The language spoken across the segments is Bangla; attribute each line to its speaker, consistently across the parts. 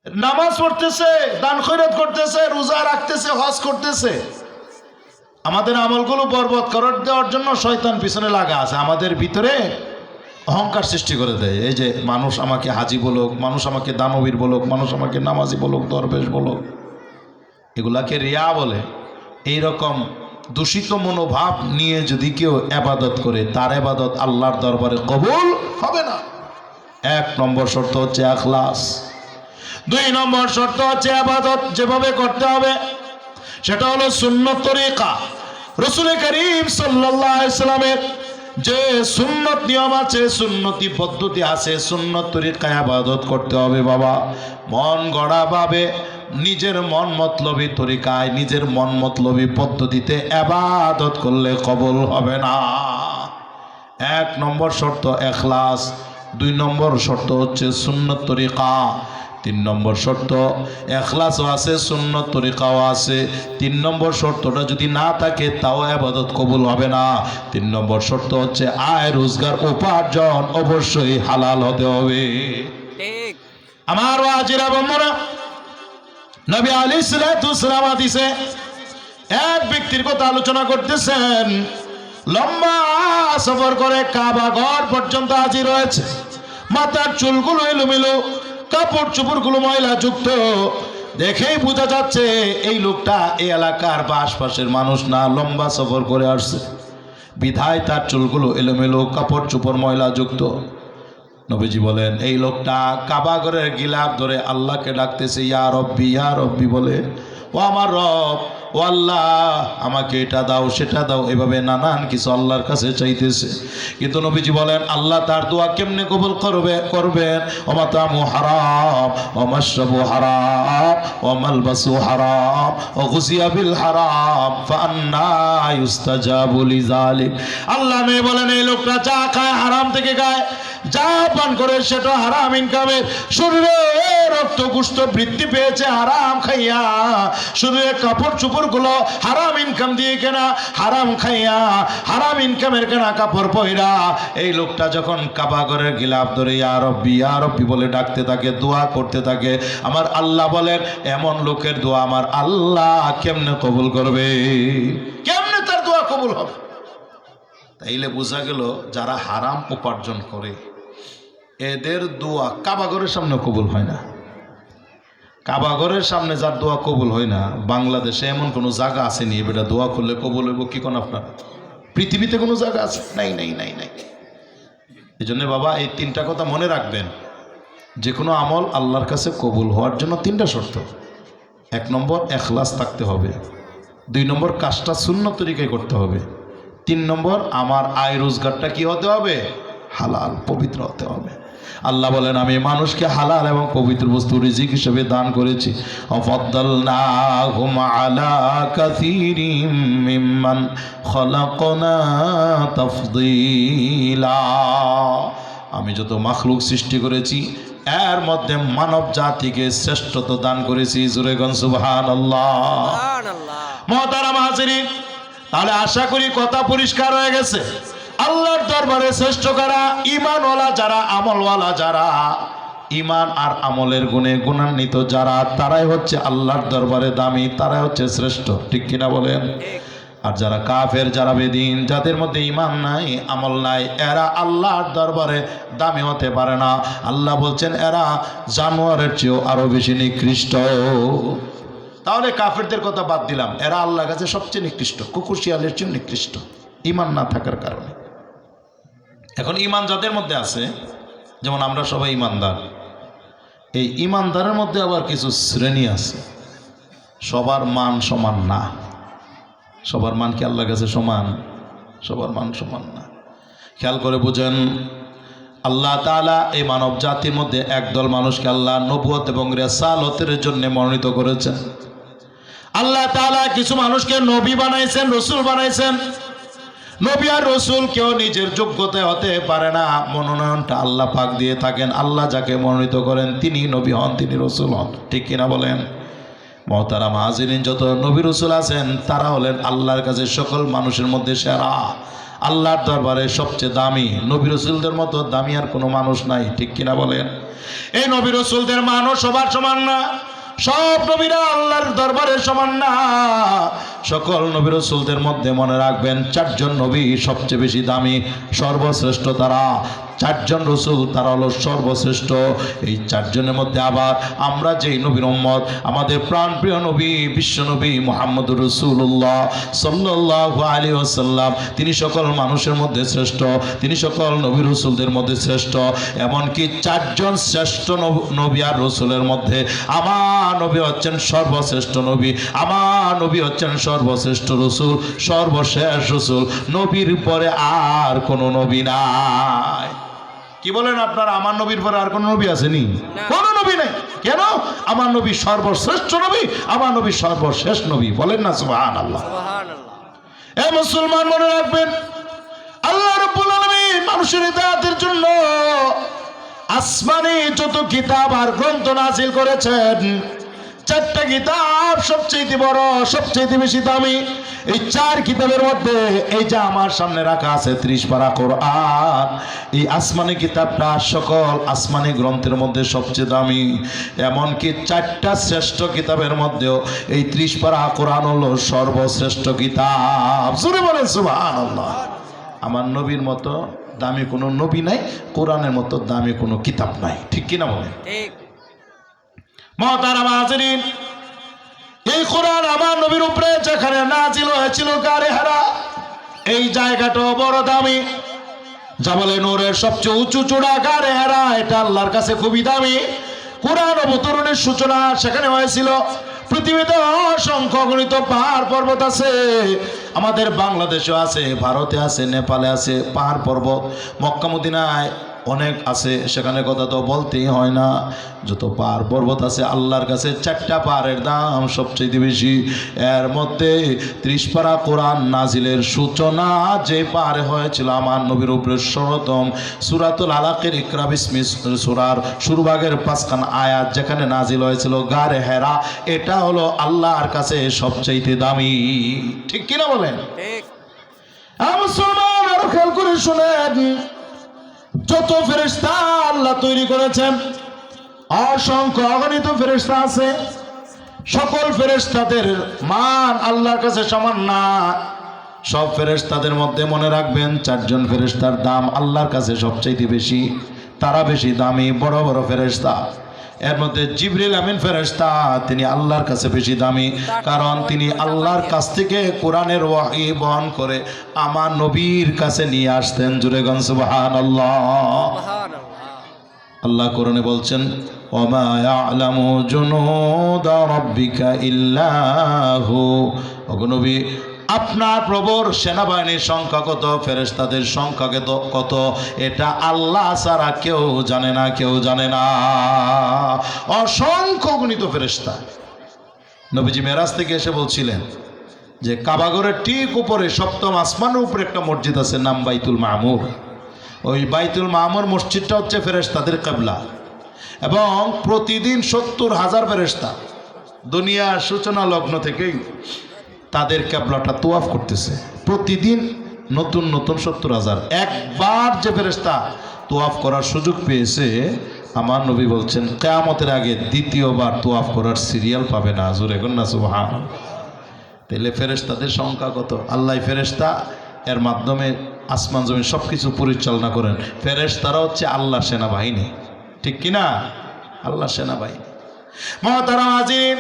Speaker 1: নামাজ পড়তেছে, দান খয়রাত করতেছে, রোজা রাখতেছে, হজ করতেছে। আমাদের আমলগুলো বরবাদ করার দেওয়ার জন্য শয়তান পিছনে লাগা আছে। আমাদের ভিতরে অহংকার সৃষ্টি করে দেয়। এই যে মানুষ আমাকে হাজি বলুক, মানুষ আমাকে দানবীর বলুক, মানুষ আমাকে নামাজি বলুক, দরবেশ বলুক, এগুলাকে রিয়া বলে। এই রকম দূষিত মনোভাব নিয়ে যদি কেউ ইবাদত করে, তার ইবাদত আল্লাহর দরবারে কবুল হবে না। 1 নম্বর শর্ত হচ্ছে ইখলাস। 2 নম্বর শর্ত হচ্ছে ইবাদত যেভাবে করতে হবে সেটা হলো সুন্নত তরিকা। রাসূল করিম সাল্লাল্লাহু আলাইহি সাল্লামের যে সুন্নত নিয়ম আছে, সুন্নতি পদ্ধতি আছে, সুন্নত তরিকায় ইবাদত করতে হবে বাবা। মন গড়া ভাবে নিজের মন মতলবী তরিকায়, নিজের মন মতলবী পদ্ধতিতে ইবাদত করলে কবুল হবে না। 1 নম্বর শর্ত ইখলাস, 2 নম্বর শর্ত হচ্ছে সুন্নত তরিকা, 3 নম্বর শর্ত ইখলাসও আছে, সুন্নত তরিকাও আছে। 3 নম্বর শর্তটা যদি না থাকে তাও ইবাদত কবুল হবে না। 3 নম্বর শর্ত হচ্ছে আয় রোজগার উপার্জন অবশ্যই হালাল হতে হবে।
Speaker 2: ঠিক।
Speaker 1: আমার ওয়াজিরা বন্ধুরা, নবী আলাইহিস সালাতু ওয়াসসালাম হাদিসে এক ব্যক্তির কথা আলোচনা করতেছেন। লম্বা সফর করে কাবা ঘর পর্যন্ত হাজির হয়েছে। মাথার চুলগুলো এলোমেলো, কাপড় চোপড়গুলো ময়লা যুক্ত। দেখেই বোঝা যাচ্ছে এই লোকটা এই এলাকার বা আশপাশের মানুষ না, লম্বা সফর করে আসছে। বিধায় তার চুলগুলো এলোমেলো, কাপড় চোপড় ময়লা যুক্ত। নবীজি বলেন এই লোকটা কাবা ঘরের গিলাফ ধরে আল্লাহকে ডাকতেছে, ইয়া রব্বি, ইয়া রব্বি বলে, ও আমার রব, ও আল্লাহ আমাকে এটা দাও সেটা দাও, এভাবে নানান কিছু আল্লাহর কাছে চাইতেছে। কিন্তু নবীজি বলেন আল্লাহ তার দোয়া কেমনে কবুল করবেন? ওমাতামু হারাম, ওমাশরাবু হারাম, ওমালবাসু হারাম, ওগুজিয়া বিল হারাম, ফাআন্না ইউস্তাজাবু লিযালিক। আল্লাহ নবী বলেন এই লোকটা যা খায় হারাম থেকে খায়, যা পান করে সেটা হারাম ইনকামের। শরীরে রক্ত গোশত বৃদ্ধি পেয়েছে হারাম খাইয়া, শরীরে কাপড় চোপড় গুলো হারাম ইনকাম দিয়ে কেনা, হারাম খাইয়া, হারাম ইনকামের কেনা কাপড় পয়রা। এই লোকটা যখন কাবা ঘরের গিলাফ ধরে ইয়া রব্বি, ইয়া রব্বি বলে ডাকতে থাকে, দোয়া করতে থাকে, আমার আল্লাহ বলেন এমন লোকের দোয়া আমার আল্লাহ কেমনে কবুল করবে? কেমনে তার দোয়া কবুল হবে? তাইলে বোঝা গেল যারা হারাম উপার্জন করে এদের দোয়া কাবা ঘরের সামনে কবুল হয় না। কাবা ঘরের সামনে যার দোয়া কবুল হয় না, বাংলাদেশে এমন কোনো জায়গা আসেনি বেটা দোয়া করলে কবুল হইব? কি কোন আপনার পৃথিবীতে কোনো জায়গা আছে? নাই নাই নাই নাই। এই জন্য বাবা এই 3টা কথা মনে রাখবেন। যে কোনো আমল আল্লাহর কাছে কবুল হওয়ার জন্য 3টা শর্ত। 1 নম্বর ইখলাস থাকতে হবে, 2 নম্বর কাজটা সুন্নত তরিকায় করতে হবে, 3 নম্বর আমার আয় রোজগারটা কি হতে হবে? হালাল, পবিত্র হতে হবে। আল্লাহ বলেন আমি মানুষকে হালাল এবং পবিত্র বস্তু রিজিক হিসেবে দান করেছি। ফাদ্দালনাহুম আলা কাসীরিম মিম্মান খলাকনা তাফদীলা। আমি যত মাখলুক সৃষ্টি করেছি এর মধ্যে মানব জাতিকে শ্রেষ্ঠত্ব দান করেছি। জোরে গন সুবহানাল্লাহ।
Speaker 2: সুবহানাল্লাহ।
Speaker 1: মুহতারাম হাজিরিন, তাহলে আশা করি কথা পরিষ্কার হয়ে গেছে। আল্লাহর দরবারে শ্রেষ্ঠ কারা? ঈমানওয়ালা যারা, আমলওয়ালা যারা, ঈমান আর আমলের গুণে গুণান্বিত যারা, তারাই হচ্ছে আল্লাহর দরবারে দামি, তারাই হচ্ছে শ্রেষ্ঠ। ঠিক কিনা বলেন? আর যারা কাফের, যারা বেদিন, যাদের মধ্যে ঈমান নাই, আমল নাই, এরা আল্লাহর দরবারে দামি হতে পারে না। আল্লাহ বলছেন এরা জানোয়ারের চেয়েও আরো বেশি নিকৃষ্ট। তাহলে কাফেরদের কথা বাদ দিলাম, এরা আল্লাহর কাছে সবচেয়ে নিকৃষ্ট, কুকুর শিয়ালের চেয়ে নিকৃষ্ট, ঈমান না থাকার কারণে। এখন ঈমান যাদের মধ্যে আছে, যেমন আমরা সবাই ঈমানদার, এই ঈমানদারের মধ্যে আবার কিছু শ্রেণী আছে। সবার মান সমান না। সবার মান কি আল্লাহর কাছে সমান? সবার মান সমান না। খেয়াল করে বুঝেন, আল্লাহ তাআলা এই মানব জাতির মধ্যে একদল মানুষকে আল্লাহ নবুয়ত এবং রিসালাতের জন্য মনোনীত করেছেন। আল্লাহ তাআলা কিছু মানুষকে নবী বানাইছেন, রসুল বানাইছেন। নবী আর রসুল কেউ নিজের যোগ্যতায় হতে পারে না, মনোনয়নটা আল্লাহ পাক দিয়ে থাকেন। আল্লাহ যাকে মনোনীত করেন তিনি নবী হন, তিনি রসুল হন। ঠিক কিনা বলেন? মুহতারাম হাজিরিন, যত নবী রসুল আছেন তারা হলেন আল্লাহর কাছে সকল মানুষের মধ্যে সেরা। আল্লাহর দরবারে সবচেয়ে দামি। নবী রাসূলদের মতো দামি আর কোনো মানুষ নাই, ঠিক কিনা বলেন? এই নবী রাসূলদের মানও সবার সমান না, সব নবীরা আল্লাহর দরবারে সমান না। সকল নবী রাসূলদের মধ্যে মনে রাখবেন, চারজন নবী সবচেয়ে বেশি দামি, সর্বশ্রেষ্ঠ তারা। চারজন রসুল তারা হলো সর্বশ্রেষ্ঠ। এই চারজনের মধ্যে আবার আমরা যেই নবীর উম্মত, আমাদের প্রাণপ্রিয় নবী বিশ্বনবী মুহাম্মদুর রাসূলুল্লাহ সাল্লাল্লাহু আলাইহি ওয়াসাল্লাম, তিনি সকল মানুষের মধ্যে শ্রেষ্ঠ, তিনি সকল নবী রসুলদের মধ্যে শ্রেষ্ঠ। এমনকি চারজন শ্রেষ্ঠ নবী আর রসুলের মধ্যে আমার নবী হচ্ছেন সর্বশ্রেষ্ঠ নবী, আমার নবী হচ্ছেন সর্বশ্রেষ্ঠ রসুল, সর্বশেষ রসুল। নবীর পরে আর কোনো নবী নাই। কি বলেন আপনারা? আমার নবীর পরে আর কোন নবী আসেনি? কোন নবী নাই। কেন? আমার নবী সর্বশ্রেষ্ঠ নবী, আমার নবী সর্বশেষ নবী। বলেন না সুবহানাল্লাহ।
Speaker 2: সুবহানাল্লাহ।
Speaker 1: এ মুসলমান মনে রাখবেন, আল্লাহ রাব্বুল আলামিন মানুষের হিদায়াতের জন্য আসমানে যত কিতাব আর গ্রন্থ নাযিল করেছেন, চারটা কিতাব সবচেয়ে বড়, সবচেয়ে বেশি দামি। এই চার কিতাবের মধ্যে এই যে আমার সামনে রাখা আছে 30 পারা কোরআন, এই আসমানি কিতাবটা সকল আসমানি গ্রন্থের মধ্যে সবচেয়ে দামি। এমনকি চারটা শ্রেষ্ঠ কিতাবের মধ্যেও এই 30 পারা কোরআন হলো সর্বশ্রেষ্ঠ কিতাব। জোরে বলেন সুবহানাল্লাহ। আমার নবীর মতো দামি কোনো নবী নাই, কোরআনের মতো দামি কোনো কিতাব নাই, ঠিক কিনা বলেন?
Speaker 2: ঠিক।
Speaker 1: মুহতারাম হাজিরিন, এই কোরআন আমার নবীর উপরে যেখানে নাজিল হয়েছিল গারে হেরা, এই জায়গাটা বড় দামি। জাবালে নূরের সবচেয়ে উঁচু চূড়া গারে হেরা, এটা আল্লাহর কাছে খুবই দামি। কোরআন অবতরণের সূচনা সেখানে হয়েছিল। পৃথিবীতে অসংখ্য গণিত পাহাড় পর্বত আছে, আমাদের বাংলাদেশে আছে, ভারতে আছে, নেপালে আছে পাহাড় পর্বত, মক্কা মদিনায় অনেক আছে, সেখানে কথা তো বলতেই হয় না। যত পাহাড় পর্বত আছে আল্লাহর কাছে চারটা পাহাড়ের দাম সবচেয়ে বেশি। এর মধ্যে 30 পারা কোরআন নাজিলের সূচনা যে পাহাড়ে হয়েছিল আমার নবীর উপরে সর্বপ্রথম সূরাতুল আলাকের ইকরা বিসমি সূরার শুরুভাগের 5খান আয়াত যেখানে নাজিল হয়েছিল গারে হেরা, এটা হলো আল্লাহর কাছে সবচেয়ে দামি, ঠিক কিনা বলেন?
Speaker 2: ঠিক।
Speaker 1: মুসলমান আরো খেয়াল করে শুনেন, যত ফেরেশতা আল্লাহ তৈরি করেছেন, অসংখ্য অগণিত ফেরেশতা আছে, সকল ফেরেশতাদের মান আল্লাহর কাছে সমান না। সব ফেরেশতাদের মধ্যে মনে রাখবেন, চারজন ফেরেশতার দাম আল্লাহর কাছে সবচেয়ে বেশি, তারা বেশি দামি, বড় বড় ফেরেশতা। এর মধ্যে জিবরিল আমিন ফেরেশতা, তিনি আল্লাহর কাছে বেশি দামি, কারণ তিনি আল্লাহর কাছ থেকে কোরআনের ওয়াহী বহন করে আমার নবীর কাছে নিয়ে আসতেন। জুরে গন সুবহানাল্লাহ।
Speaker 2: সুবহানাল্লাহ।
Speaker 1: আল্লাহ কোরআনে বলছেন, ওমা ইয়ালামু জুনুদা রাব্বিকা ইল্লাহু। ওগো নবী, আপনার প্রভুর সেনাবাহিনীর সংখ্যা কত, ফেরেশতাদের সংখ্যা কত, এটা আল্লাহ ছাড়া কেউ জানে না, কেউ জানে না। অসংখ্য গণিত ফেরেশতা। নবীজি মেরাজ থেকে এসে বলছিলেন যে কাবাগরের ঠিক উপরে 7ম আসমানের উপরে একটা মসজিদ আছে, নাম বাইতুল মামুর। ওই বাইতুল মামুর মসজিদটা হচ্ছে ফেরেশতাদের কিবলা, এবং প্রতিদিন 70,000 ফেরেশতা দুনিয়ার সূচনা লগ্ন থেকেই তাদের কিবলাটা তোয়াফ করতেছে। প্রতিদিন নতুন নতুন 70,000। একবার যে ফেরেশতা তোয়াফ করার সুযোগ পেয়েছে, আমার নবী বলছেন কিয়ামতের আগে দ্বিতীয়বার তোয়াফ করার সিরিয়াল পাবে না। জোরে বলুন না সুবহানাল্লাহ। তাহলে ফেরেশতাদের সংখ্যা কত? আল্লাহ ফেরেশতা এর মাধ্যমে আসমান জমিন সব কিছু পরিচালনা করেন। ফেরেশতারা হচ্ছে আল্লাহর সেনাবাহিনী, ঠিক কিনা? আল্লাহর সেনাবাহিনী। মুহতারাম হাজির,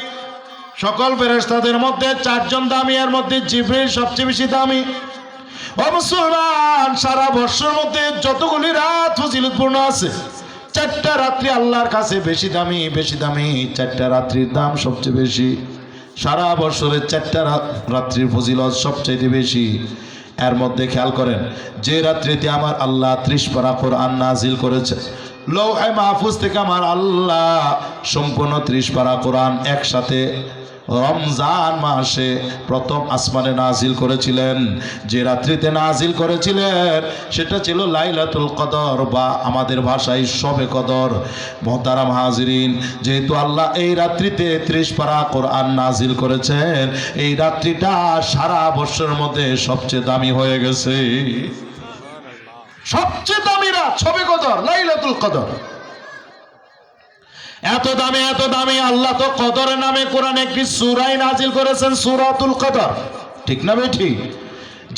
Speaker 1: সকল ফেরেশতাদের মধ্যে চারজন দামি, এর মধ্যে জিবরিল সবচেয়ে বেশি দামি। ও মুসলমান, সারা বর্ষের মধ্যে যতগুলি রাত ফজিলতপূর্ণ আছে, 4টা রাত্রি আল্লাহর কাছে বেশি দামি, বেশি দামি। 4টা রাত্রির দাম সবচেয়ে বেশি। সারা বছরের 4টা রাত্রির ফজিলত সবচেয়ে বেশি। এর মধ্যে খেয়াল করেন, যে রাত্রিতে আমার আল্লাহ 30 পারা কোরআন নাজিল করেছে, লৌহে মাহফুজ থেকে আমার আল্লাহ সম্পূর্ণ 30 পারা কোরআন একসাথে রমজান মাসে প্রথম আসমানে নাজিল করেছিলেন। যে রাত্রিতে নাজিল করেছিলেন সেটা ছিল লাইলাতুল কদর, বা আমাদের ভাষায় শবে কদর। মুহতারাম হাজিরিন, যেহেতু আল্লাহ এই রাত্রিতে 30 পারা কোরআন নাজিল করেছেন, এই রাত্রিটা সারা বছরের মধ্যে সবচেয়ে দামি হয়ে গেছে। সবচেয়ে দামি রাত শবে কদর, লাইলাতুল কদর। এত দামি আল্লাহ তো কদরের নামে কোরআনে একটি সূরাই নাজিল করেছেন, সূরাতুল কদর। ঠিক না ভাই? ঠিক।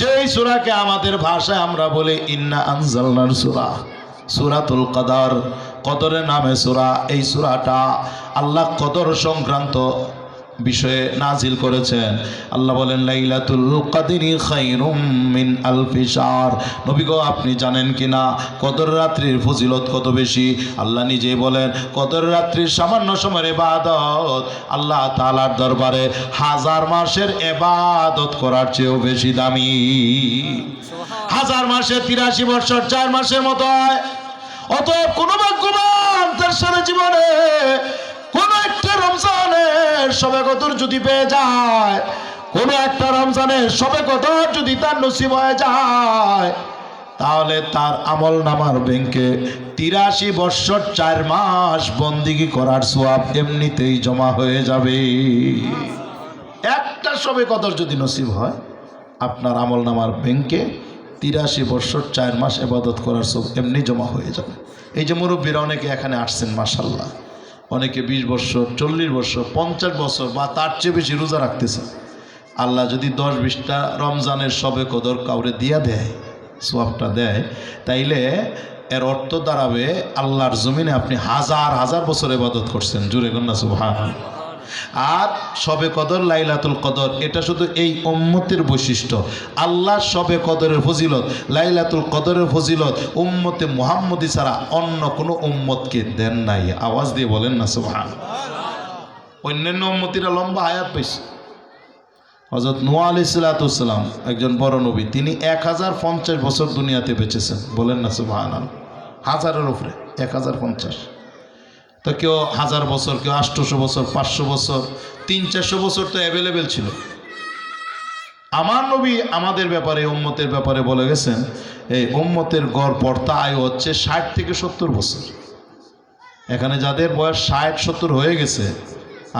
Speaker 1: যেই সূরাকে আমাদের ভাষায় আমরা বলি ইন্না আনজালনার সূরা, সূরাতুল কদর, কদরের নামে সূরা। এই সূরাটা আল্লাহ কদর সংক্রান্ত বিষয়ে নাজিল করেছেন। আল্লাহ বলেন লাইলাতুল কদরি খায়রুম মিন আলফি শাহর। নবী গো, আপনি জানেন কিনা কদর রাত্রির ফজিলত কত বেশি? আল্লাহ নিজেই বলেন কদর রাত্রির সামান্য সময়ের ইবাদত আল্লাহ তাআলার দরবারে 1000 মাসের ইবাদত করার চেয়েও বেশি দামি। 1000 মাসে 83 বছর 4 মাসের মতো হয়। অতএব কোনো ভাগ্যবান তার সারা জীবনে কোন একটা রমজানের শবে কদর যদি পেয়ে যায়, কোন একটা রমজানের শবে কদর যদি তার নসিব হয়ে যায়, তাহলে তার আমল নামার ব্যাংকে 83 বছর 4 মাস বন্দিগি করার সওয়াব এমনিতেই জমা হয়ে যাবে। একটা শবে কদর যদি নসিব হয়, আপনার আমল নামার ব্যাংকে 83 বছর 4 মাস ইবাদত করার সওয়াব এমনি জমা হয়ে যাবে। এই যে মুরব্বীরা অনেকে এখানে আসছেন, মাশাআল্লাহ, অনেকে 20 বছর 40 বছর 50 বছর বা তার চেয়ে বেশি রোজা রাখতেছে। আল্লাহ যদি 10-20টা রমজানের শবে কদর কাউরে দিয়া দেয়, সওয়াবটা দেয়, তাইলে এর অর্থ দাঁড়াবে আল্লাহর জমিনে আপনি হাজার বছর ইবাদত করছেন। জোরে কন্যা সুবহানাল্লাহ। আর শবে কদর, লাইলাতুল কদর, এটা শুধু এই উম্মতের বৈশিষ্ট্য। আল্লাহ শবে কদরের ফজিলত, লাইলাতুল কদরের ফজিলত উম্মতে মুহাম্মদী ছাড়া অন্য কোনো উম্মতকে দেন নাই। আওয়াজ দিয়ে বলেন না সুবহানাল্লাহ। অন্যান্য উম্মতিরা লম্বা হায়াত পাইছে। হযরত নূহ আলাইহিস সালাম একজন বড় নবী, তিনি 1050 বছর দুনিয়াতে বেঁচেছেন। বলেন না সুবহানাল্লাহ। হাজারের উপরে 1050। তো কেউ 1000 বছর, কেউ 800 বছর, 500 বছর, 300-400 বছর তো অ্যাভেলেবেল ছিল। আমার নবী আমাদের ব্যাপারে, উম্মতের ব্যাপারে বলে গেছেন, এই উম্মতের গড় পড়তা আয়ু হচ্ছে 60 থেকে 70 বছর। এখানে যাদের বয়স 60-70 হয়ে গেছে,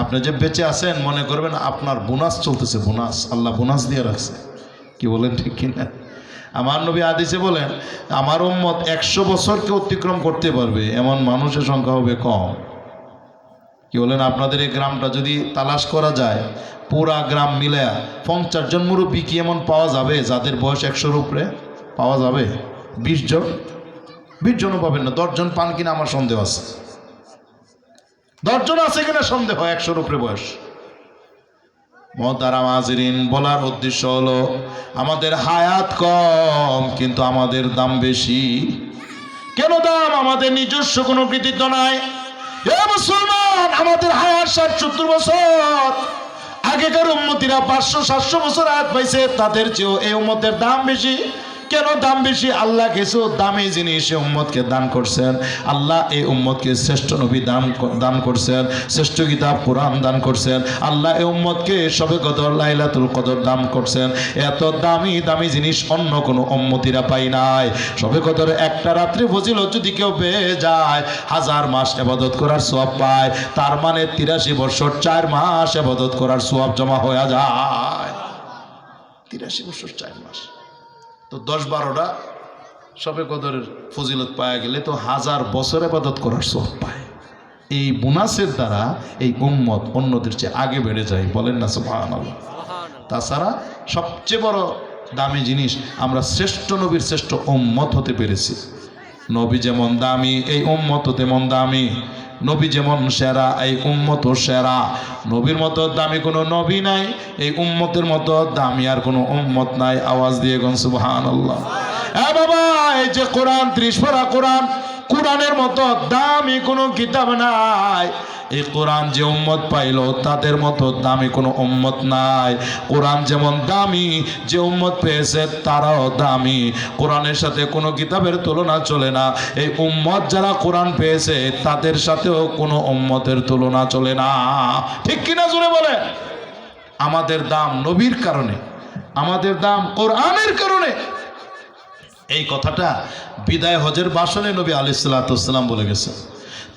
Speaker 1: আপনি যে বেঁচে আছেন মনে করবেন আপনার বোনাস চলতেছে। বোনাস, আল্লাহ বোনাস দিয়ে রাখছে। কি বলেন ঠিক কিনা? আমার নবী হাদিসে বলেন আমার উম্মত 100 বছরকে অতিক্রম করতে পারবে এমন মানুষের সংখ্যা হবে কম। কি বলেন? আপনাদের এই গ্রামটা যদি তালাশ করা যায়, পুরা গ্রাম মিলে 50 জন মুরব্বী কি এমন পাওয়া যাবে যাদের বয়স 100-র উপরে? পাওয়া যাবে 20 জন? 20 জনও পাবেন না। 10 জন পান কিনা আমার সন্দেহ আছে। 10 জন আছে কিনা সন্দেহ 100-র উপরে বয়স। মুহতারাম হাজিরিন, বলার উদ্দেশ্য হলো আমাদের হায়াত কম কিন্তু আমাদের দাম বেশি। কেন দাম? আমাদের নিজস্ব কোনো কৃতিত্ব নাই। এ মুসলমান, আমাদের হায়াত 60-70 বছর। আগেকার উম্মতিরা 500-700 বছর হায়াত পাইছে, তাদের চেয়েও এই উম্মতের দাম বেশি। কেন দাম বেশি? আল্লাহ কিছু দামি জিনিস উম্মতকে দান করছেন। আল্লাহ এই উম্মতকে শ্রেষ্ঠ নবী দান করছেন, শ্রেষ্ঠ কিতাব কোরআন দান করছেন। আল্লাহ এই উম্মতকে শবে কদর, লাইলাতুল কদর দান করছেন। এত দামি দামি জিনিস অন্য কোনো উম্মতিরা পাই নাই। শবে কদর একটা রাত্রি ফজিলত যদি কেউ পেয়ে যায়, 1000 মাস ইবাদত করার সওয়াব পায়। তার মানে 83 বছর 4 মাস ইবাদত করার সওয়াব জমা হয়ে যায়। 83 বছর 4 মাস তো 10-12টা শবে কদরের ফজিলত পাওয়া গেলে তো 1000 বছর ইবাদত করার সওয়াব পায়। এই বোনাসের দ্বারা এই উম্মত অন্যদের চেয়ে আগে বেড়ে যায়। বলেন না সুবহানাল্লাহ। তাছাড়া সবচেয়ে বড় দামি জিনিস, আমরা শ্রেষ্ঠ নবীর শ্রেষ্ঠ উম্মত হতে পেরেছি। নবী যেমন দামি, এই উম্মত তেমন দামি। নবী যেমন সেরা, এই উম্মত সেরা। নবীর মতো দামি কোনো নবী নাই, এই উম্মতের মতো দামি আর কোনো উম্মত নাই। আওয়াজ দিয়ে গন সুবহানাল্লাহ। বাবা, এই যে কোরআন, 30 পারা কোরআন, কোরআনের মতো দামি কোনো কিতাব নাই। এই কোরআন যে উম্মত পাইল তাদের মতো দামি কোনো উম্মত নাই। কোরআন যেমন দামি, যে উম্মত পেয়েছে তারাও দামি। কোরআনের সাথে কোনো কিতাবের তুলনা চলে না। এই উম্মত যারা কোরআন পেয়েছে তাদের সাথেও কোনো উম্মতের তুলনা চলে না। ঠিক কিনা জোরে বলে? আমাদের দাম নবীর কারণে, আমাদের দাম কোরআনের কারণে। এই কথাটা বিদায় হজের ভাষণে নবী আলাইহিস সালাতু ওয়াস সালাম বলে গেছেন,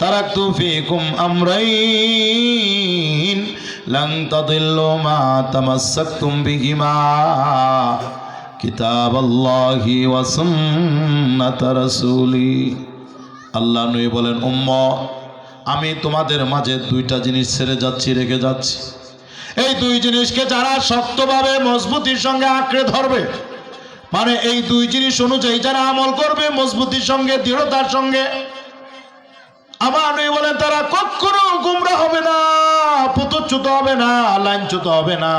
Speaker 1: তারাকতু ফীকুম আমরাইন লান তাদিল্লু মা তামাসসাকতুম বিহিমা কিতাবাল্লাহি ওয়া সুন্নাত রাসূলি। আল্লাহ নবী বলেন, উম্মত আমি তোমাদের মাঝে দুইটা জিনিস ছেড়ে যাচ্ছি, রেখে যাচ্ছি। এই দুই জিনিসকে যারা শক্তভাবে মজবুতির সঙ্গে আঁকড়ে ধরবে, মানে এই দুই জিনিস অনুযায়ী যারা আমল করবে মজবুতির সঙ্গে, দৃঢ়তার সঙ্গে, আমার নবী বলেন তারা কখনো গুমরা হবে না, পথচ্যুত হবে না, লাইনচ্যুত হবে না,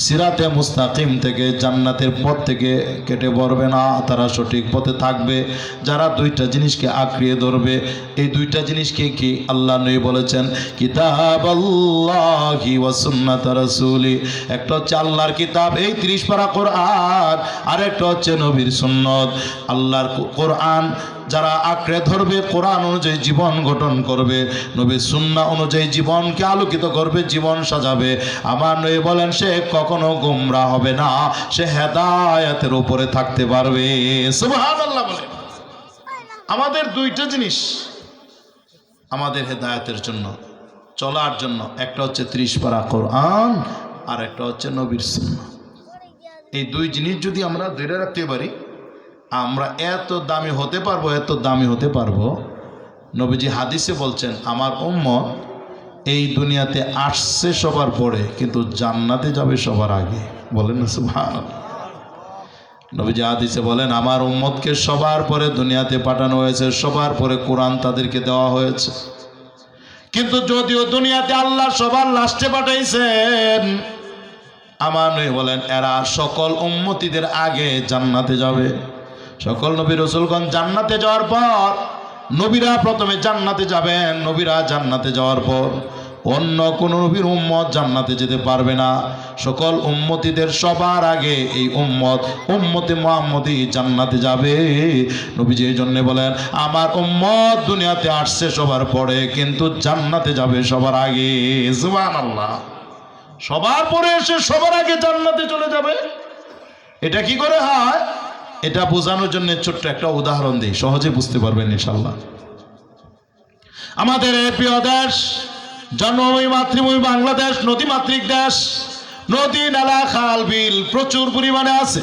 Speaker 1: সিরাতে মুস্তাকিম থেকে, জান্নাতের পথ থেকে কেটে পড়বে না, তারা সঠিক পথে থাকবে যারা দুইটা জিনিসকে আঁকড়িয়ে ধরবে। এই দুইটা জিনিসকে কি আল্লাহ নবী বলেছেন, কিতাবাল্লাহি ওয়া সুন্নাত রাসূলি। একটা হচ্ছে আল্লাহর কিতাব, এই 30 পারা কোরআন, আর একটা হচ্ছে নবীর সুন্নত। আল্লাহর কোরআন যারা আঁকড়ে ধরবে, কোরআন অনুযায়ী জীবন গঠন করবে, নবীর সুন্নাহ অনুযায়ী জীবনকে আলোকিত করবে, জীবন সাজাবে, আমার নবী বলেন সে কখনো গোমরা হবে না, সে হেদায়েতের উপরে থাকতে পারবে। সুবহানাল্লাহ বলে। আমাদের দুইটা জিনিস আমাদের হেদায়েতের জন্য, চলার জন্য, একটা হচ্ছে 30 পারা কোরআন, আর একটা হচ্ছে নবীর সুন্নাহ। এই দুই জিনিস যদি আমরা ধরে রাখতে পারি, আমরা এত দামি হতে পারবো, এত দামি হতে পারবো। নবীজি হাদিসে বলছেন, আমার উম্মত এই দুনিয়াতে আসছে সবার পরে, কিন্তু জান্নাতে যাবে সবার আগে। বলেন না সুবহানাল্লাহ। নবীজি হাদিসে বলেন, আমার উম্মতকে সবার পরে দুনিয়াতে পাঠানো হয়েছে, সবার পরে কোরআন তাদেরকে দেওয়া হয়েছে। কিন্তু যদিও দুনিয়াতে আল্লাহ সবার লাস্টে পাঠাইছেন, আমার নবী বলেন এরা সকল উম্মতিদের আগে জান্নাতে যাবে। সকল নবী রাসূলগণ জান্নাতে যাওয়ার পর, নবীরা প্রথমে জান্নাতে যাবেন, নবীরা জান্নাতে যাওয়ার পর অন্য কোন নবীর উম্মত জান্নাতে যেতে পারবে না। সকল উম্মতিদের সবার আগে এই উম্মতে মুহাম্মদী জান্নাতে যাবে। নবীজি এই জন্য বলেন, আমার উম্মত দুনিয়াতে আসছে সবার পরে, কিন্তু জান্নাতে যাবে সবার আগে। সুবহানাল্লাহ। সবার পরে এসে সবার আগে জান্নাতে চলে যাবে। এটা কি করে হয়? এটা বোঝানোর জন্য ছোট্ট একটা উদাহরণ দিই, সহজে বুঝতে পারবেন ইনশাআল্লাহ। আমাদের এই প্রিয় দেশ, জন্মভূমি মাতৃভূমি বাংলাদেশ, নদীমাতৃক দেশ, নদী নালা খাল বিল প্রচুর পরিমাণে আছে।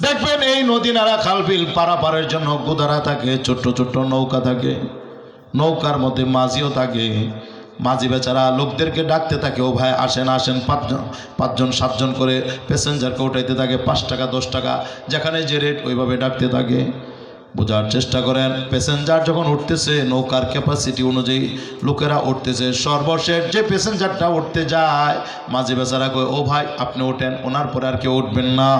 Speaker 1: দেখবেন এই নদী নালা খাল বিল পারাপারের জন্য গোদারা থাকে, ছোট্ট ছোট্ট নৌকা থাকে, নৌকার মধ্যে মাঝিও থাকে। মাঝি বেচারা লোকদেরকে ডাকতে থাকে, ও ভাই আসেন আসেন, 5জন 7জন করে প্যাসেঞ্জারকে উঠাইতে থাকে, 5 টাকা 10 টাকা, যেখানে যে রেট ওইভাবে ডাকতে থাকে। বোঝার চেষ্টা করেন, প্যাসেঞ্জার যখন উঠতেছে নৌকার ক্যাপাসিটি অনুযায়ী লোকেরা উঠতেছে, সর্বশেষ যে প্যাসেঞ্জারটা উঠতে যায় মাঝি বেচারা কয়, ও ভাই আপনি ওঠেন, ওনার পরে আর কেউ উঠবেন না।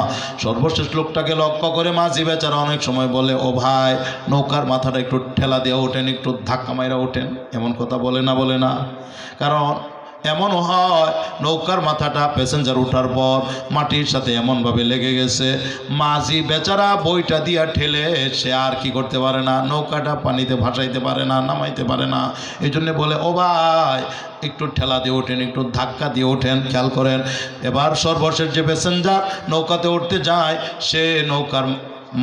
Speaker 1: সর্বশেষ লোকটাকে লক্ষ্য করে মাঝি বেচারা অনেক সময় বলে, ও ভাই নৌকার মাথাটা একটু ঠেলা দিয়ে ওঠেন, একটু ধাক্কা মাইরা ওঠেন। এমন কথা বলে না? বলে না। কারণ এমন হয় নৌকার মাথাটা প্যাসেঞ্জার ওঠার পর মাটির সাথে এমনভাবে লেগে গেছে, মাঝি বেচারা বইটা দিয়া ঠেলে সে আর কি করতে পারে না, নৌকাটা পানিতে ভাসাইতে পারে না, নামাইতে পারে না। এই জন্য বলে, ও ভাই একটু ঠেলা দিয়ে ওঠেন, একটু ধাক্কা দিয়ে ওঠেন। খেয়াল করেন, এবার সর্বশেষ যে প্যাসেঞ্জার নৌকাতে উঠতে যায়, সে নৌকার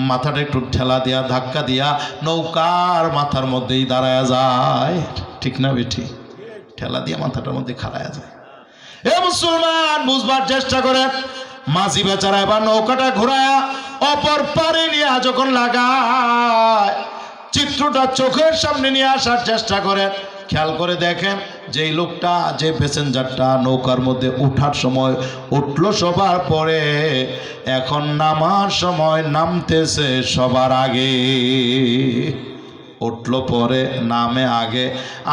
Speaker 1: মাথাটা একটু ঠেলা দিয়া ধাক্কা দিয়া নৌকার মাথার মধ্যেই দাঁড়ায় যায়। ঠিক না বেঠি? ঠেলা দিয়ে মাথাটার মধ্যে খাড়ায় যায়। এ মুসলমান, বুঝবার চেষ্টা করে, মাঝি বেচারা এবার নৌকাটা ঘোরায়া অপর পারে নিয়ে যখন লাগায়, চিত্রটা চোখের সামনে নিয়ে আসার চেষ্টা করে। খেয়াল করে দেখেন, যেই লোকটা, যে প্যাসেঞ্জারটা নৌকার মধ্যে ওঠার সময় উঠলো সবার পরে, এখন নামার সময় নামতেছে সবার আগে। উঠলো পরে, নামে আগে।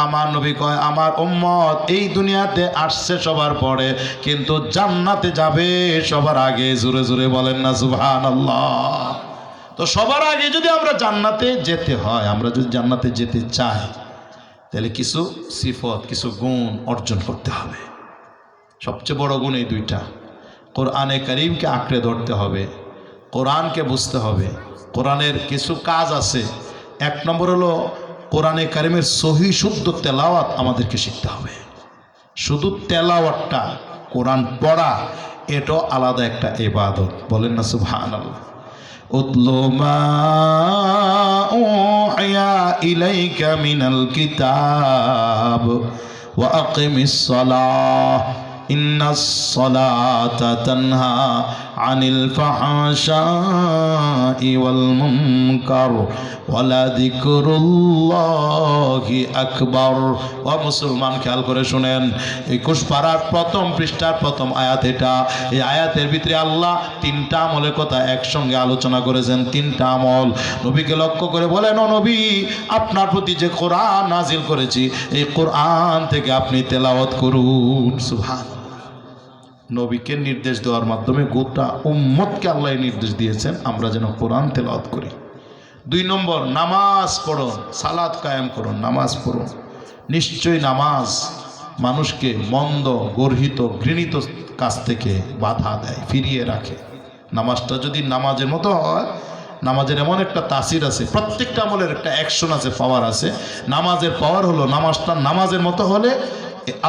Speaker 1: আমার নবী কয়, আমার উম্মত এই দুনিয়াতে আসছে সবার পরে, কিন্তু জান্নাতে যাবে সবার আগে। জোরে জোরে বলেন না সুবহানাল্লাহ। তো সবার আগে যদি আমরা জান্নাতে যেতে হয়, আমরা যদি জান্নাতে যেতে চাই, তাহলে কিছু সিফত, কিছু গুণ অর্জন করতে হবে। সবচেয়ে বড় গুণ এই দুইটা। কোরআনে কারীমকে আঁকড়ে ধরতে হবে, কোরআনকে বুঝতে হবে। কোরআনের কিছু কাজ আছে। এক নম্বর হলো কোরআনে কারীমের সহি শুদ্ধ তেলাওয়াত আমাদেরকে শিখতে হবে। শুধু তেলাওয়াতটা, কোরআন পড়া, এটাও আলাদা একটা ইবাদত। বলেন না সুবহানাল্লাহ। উতলু মা উহিয়া ইলাইকা মিনাল কিতাব ওয়া আকিমিস সালাহ ইন্নাস সালাতা তানহা আনিল ফাহশাই ওয়াল মুনকার ওয়ালা যিকরুল্লাহি আকবার। ও মুসলমান, খেয়াল করে শুনেন, 21 পারার প্রথম পৃষ্ঠার প্রথম আয়াত এটা। এই আয়াতের ভিতরে আল্লাহ তিনটা আমলের কথা একসঙ্গে আলোচনা করেছেন। তিনটা আমল নবীকে লক্ষ্য করে বলেন, ও নবী, আপনার প্রতি যে কোরআন নাজিল করেছি, এই কোরআন থেকে আপনি তেলাওয়াত করুন। সুবহানাল্লাহ। নবীকে নির্দেশ দেওয়ার মাধ্যমে গোটা উম্মতকে আল্লাহ নির্দেশ দিয়েছেন আমরা যেন কোরআন তেলাওয়াত করি। 2 নম্বর, নামাজ পড়ুন, সালাত কায়েম করুন, নামাজ পড়ুন। নিশ্চয়ই নামাজ মানুষকে মন্দ, গর্হিত, ঘৃণিত কাজ থেকে বাধা দেয়, ফিরিয়ে রাখে। নামাজটা যদি নামাজের মতো হয়, নামাজের এমন একটা তাসির আছে, প্রত্যেকটা আমলের একটা অ্যাকশন আছে, পাওয়ার আছে। নামাজের পাওয়ার হলো নামাজটা নামাজের মতো হলে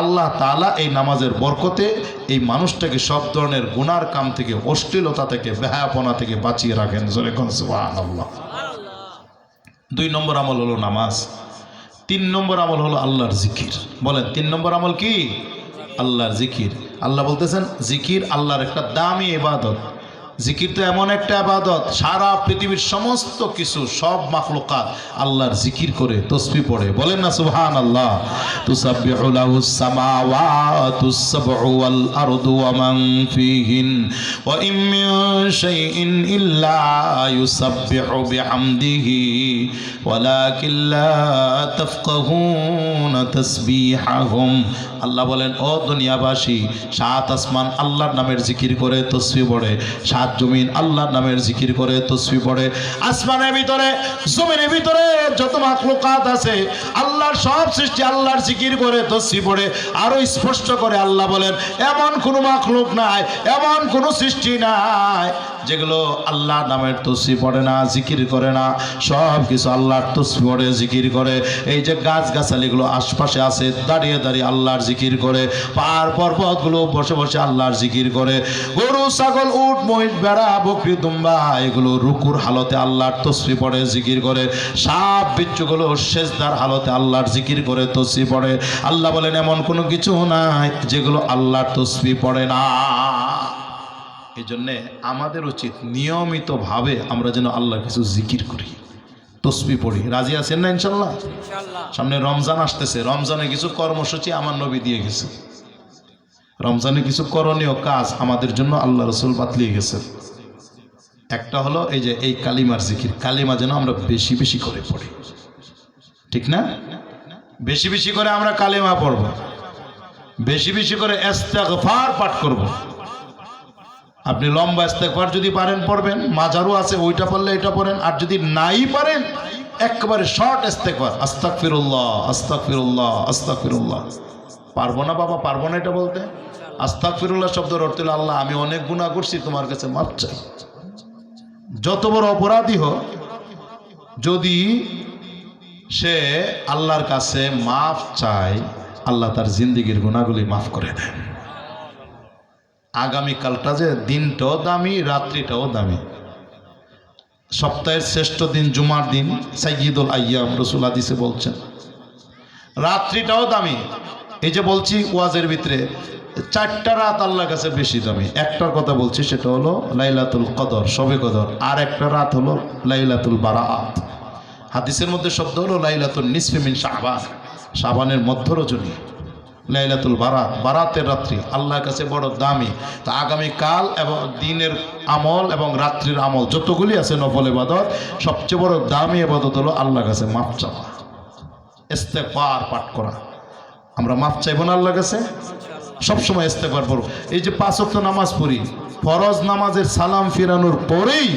Speaker 1: আল্লাহ তাআলা এই নামাজের বরকতে এই মানুষটাকে সব ধরনের গুনার কাম থেকে, অশ্লীলতা থেকে, বেহায়াপনা থেকে বাঁচিয়ে রাখেন। জোরে কোন সুবহানাল্লাহ। 2 নম্বর আমল হলো নামাজ। 3 নম্বর আমল হলো আল্লাহর জিকির। বলেন 3 নম্বর আমল কি? আল্লাহর জিকির। আল্লাহ বলতেছেন জিকির আল্লাহর একটা দামি ইবাদত। জিকির তো এমন একটা ইবাদত, সারা পৃথিবীর সমস্ত কিছু, সব মাখলুকাত আল্লাহর জিকির করে, তসবিহ পড়ে। বলেন না সুবহানাল্লাহ। তুসাব্বিহু লাহুস সামাওয়াতুস সাবউ ওয়াল আরদু ওয়া মান ফীহিন ওয়া ইন মিন শাইইন ইল্লা ইউসাব্বিহু বিহামদিহি ওয়ালাকিন লা তাফকাহুনা তাসবিহাহুম। আল্লাহ বলেন, ও দুনিয়াবাসী, 7 আসমান আল্লাহর নামের জিকির করে, তসবিহ পড়ে। 7 জমিন আল্লাহর নামের জিকির করে, তসবিহ পড়ে। আসমানের ভিতরে, জমিনের ভিতরে যত মাখলুকাত আছে, আল্লাহর সব সৃষ্টি আল্লাহর জিকির করে, তসবিহ পড়ে। আরো স্পষ্ট করে আল্লাহ বলেন, এমন কোনো মাখলুক নাই, এমন কোনো সৃষ্টি নাই যেগুলো আল্লাহর নামের তসবিহ পড়ে না, জিকির করে না। সব কিছু আল্লাহর তসবিহ পড়ে, জিকির করে। এই যে গাছ গাছালিগুলো আশপাশে আছে, দাঁড়িয়ে দাঁড়িয়ে আল্লাহর জিকির করে। পাহাড় পর্বতগুলো বসে বসে আল্লাহর জিকির করে। গরু, ছাগল, উট, মহিষ, ভেড়া, বকরি, দুম্বা এগুলো রুকুর হালতে আল্লাহর তসবিহ পড়ে, জিকির করে। সাপ বিচ্ছুগুলো সেজদার হালতে আল্লাহর জিকির করে, তসবিহ পড়ে। আল্লাহ বলেন, এমন কোনো কিছু নাই যেগুলো আল্লাহর তসবিহ পড়ে না। এই জন্যে আমাদের উচিত নিয়মিতভাবে আমরা যেন আল্লাহর কিছু জিকির করি, তসবিহ পড়ি। রাজি আছেন না ইনশাল্লাহ?
Speaker 2: ইনশাআল্লাহ।
Speaker 1: সামনে রমজান আসতেছে, রমজানে কিছু কর্মসূচি আমার নবী দিয়ে গেছে। রমজানে কিছু করণীয় কাজ আমাদের জন্য আল্লাহ রসুল বাতলিয়ে গেছেন। একটা হলো এই যে এই কালিমার জিকির। কালিমা যেন আমরা বেশি বেশি করে পড়ি, ঠিক না? বেশি বেশি করে আমরা কালিমা পড়ব, বেশি বেশি করে ইস্তেগফার পাঠ করব। আপনি লম্বা ইস্তেগফার যদি পারেন পড়বেন, মাঝারু আছে ওইটা পড়লে এটা পড়েন। আর যদি নাই পারেন, একবারে শর্ট ইস্তেগফার, আস্তাগফিরুল্লাহ আস্তাগফিরুল্লাহ আস্তাগফিরুল্লাহ। পারবো না বাবা, পারবো না এটা বলতে। আস্তাগফিরুল্লাহ শব্দের অর্থ হলো, আল্লাহ আমি অনেক গুনাহ করছি, তোমার কাছে মাফ চাই। যত বড় অপরাধী হোক, যদি সে আল্লাহর কাছে মাফ চায়, আল্লাহ তার জিন্দেগির গুনাহগুলি মাফ করে দেন। আগামীকালটা যে দিনটাও দামি, রাত্রিটাও দামি। সপ্তাহের শ্রেষ্ঠ দিন জুমার দিন, সাইয়্যিদুল আইয়াম, রাসূল হাদিসে বলছেন। রাত্রিটাও দামি। এই যে বলছি ওয়াজের ভিতরে 4টা রাত আল্লাহর কাছে বেশি দামি। একটার কথা বলছি, সেটা হলো লাইলাতুল কদর, শবে কদর। আর একটা রাত হলো লাইলাতুল বারাআত। হাদিসের মধ্যে শব্দ হলো লাইলাতুল নিসফি মিন শাবান, শাবানের মধ্য রজনী। লাইলাতুল বারাত, বারাতের রাত্রি আল্লাহর কাছে বড় দামি। তো আগামীকাল এবং দিনের আমল এবং রাত্রির আমল যতগুলি আছে নফল ইবাদত, সবচেয়ে বড় দামি ইবাদত হলো আল্লাহর কাছে মাফ চাওয়া, ইস্তেগফার পাঠ করা। আমরা মাফ চাইব না আল্লাহর কাছে, সবসময় ইস্তেগফার পড়ব। এই যে 5 ওয়াক্ত নামাজ পড়ি, ফরজ নামাজের সালাম ফিরানোর পরেই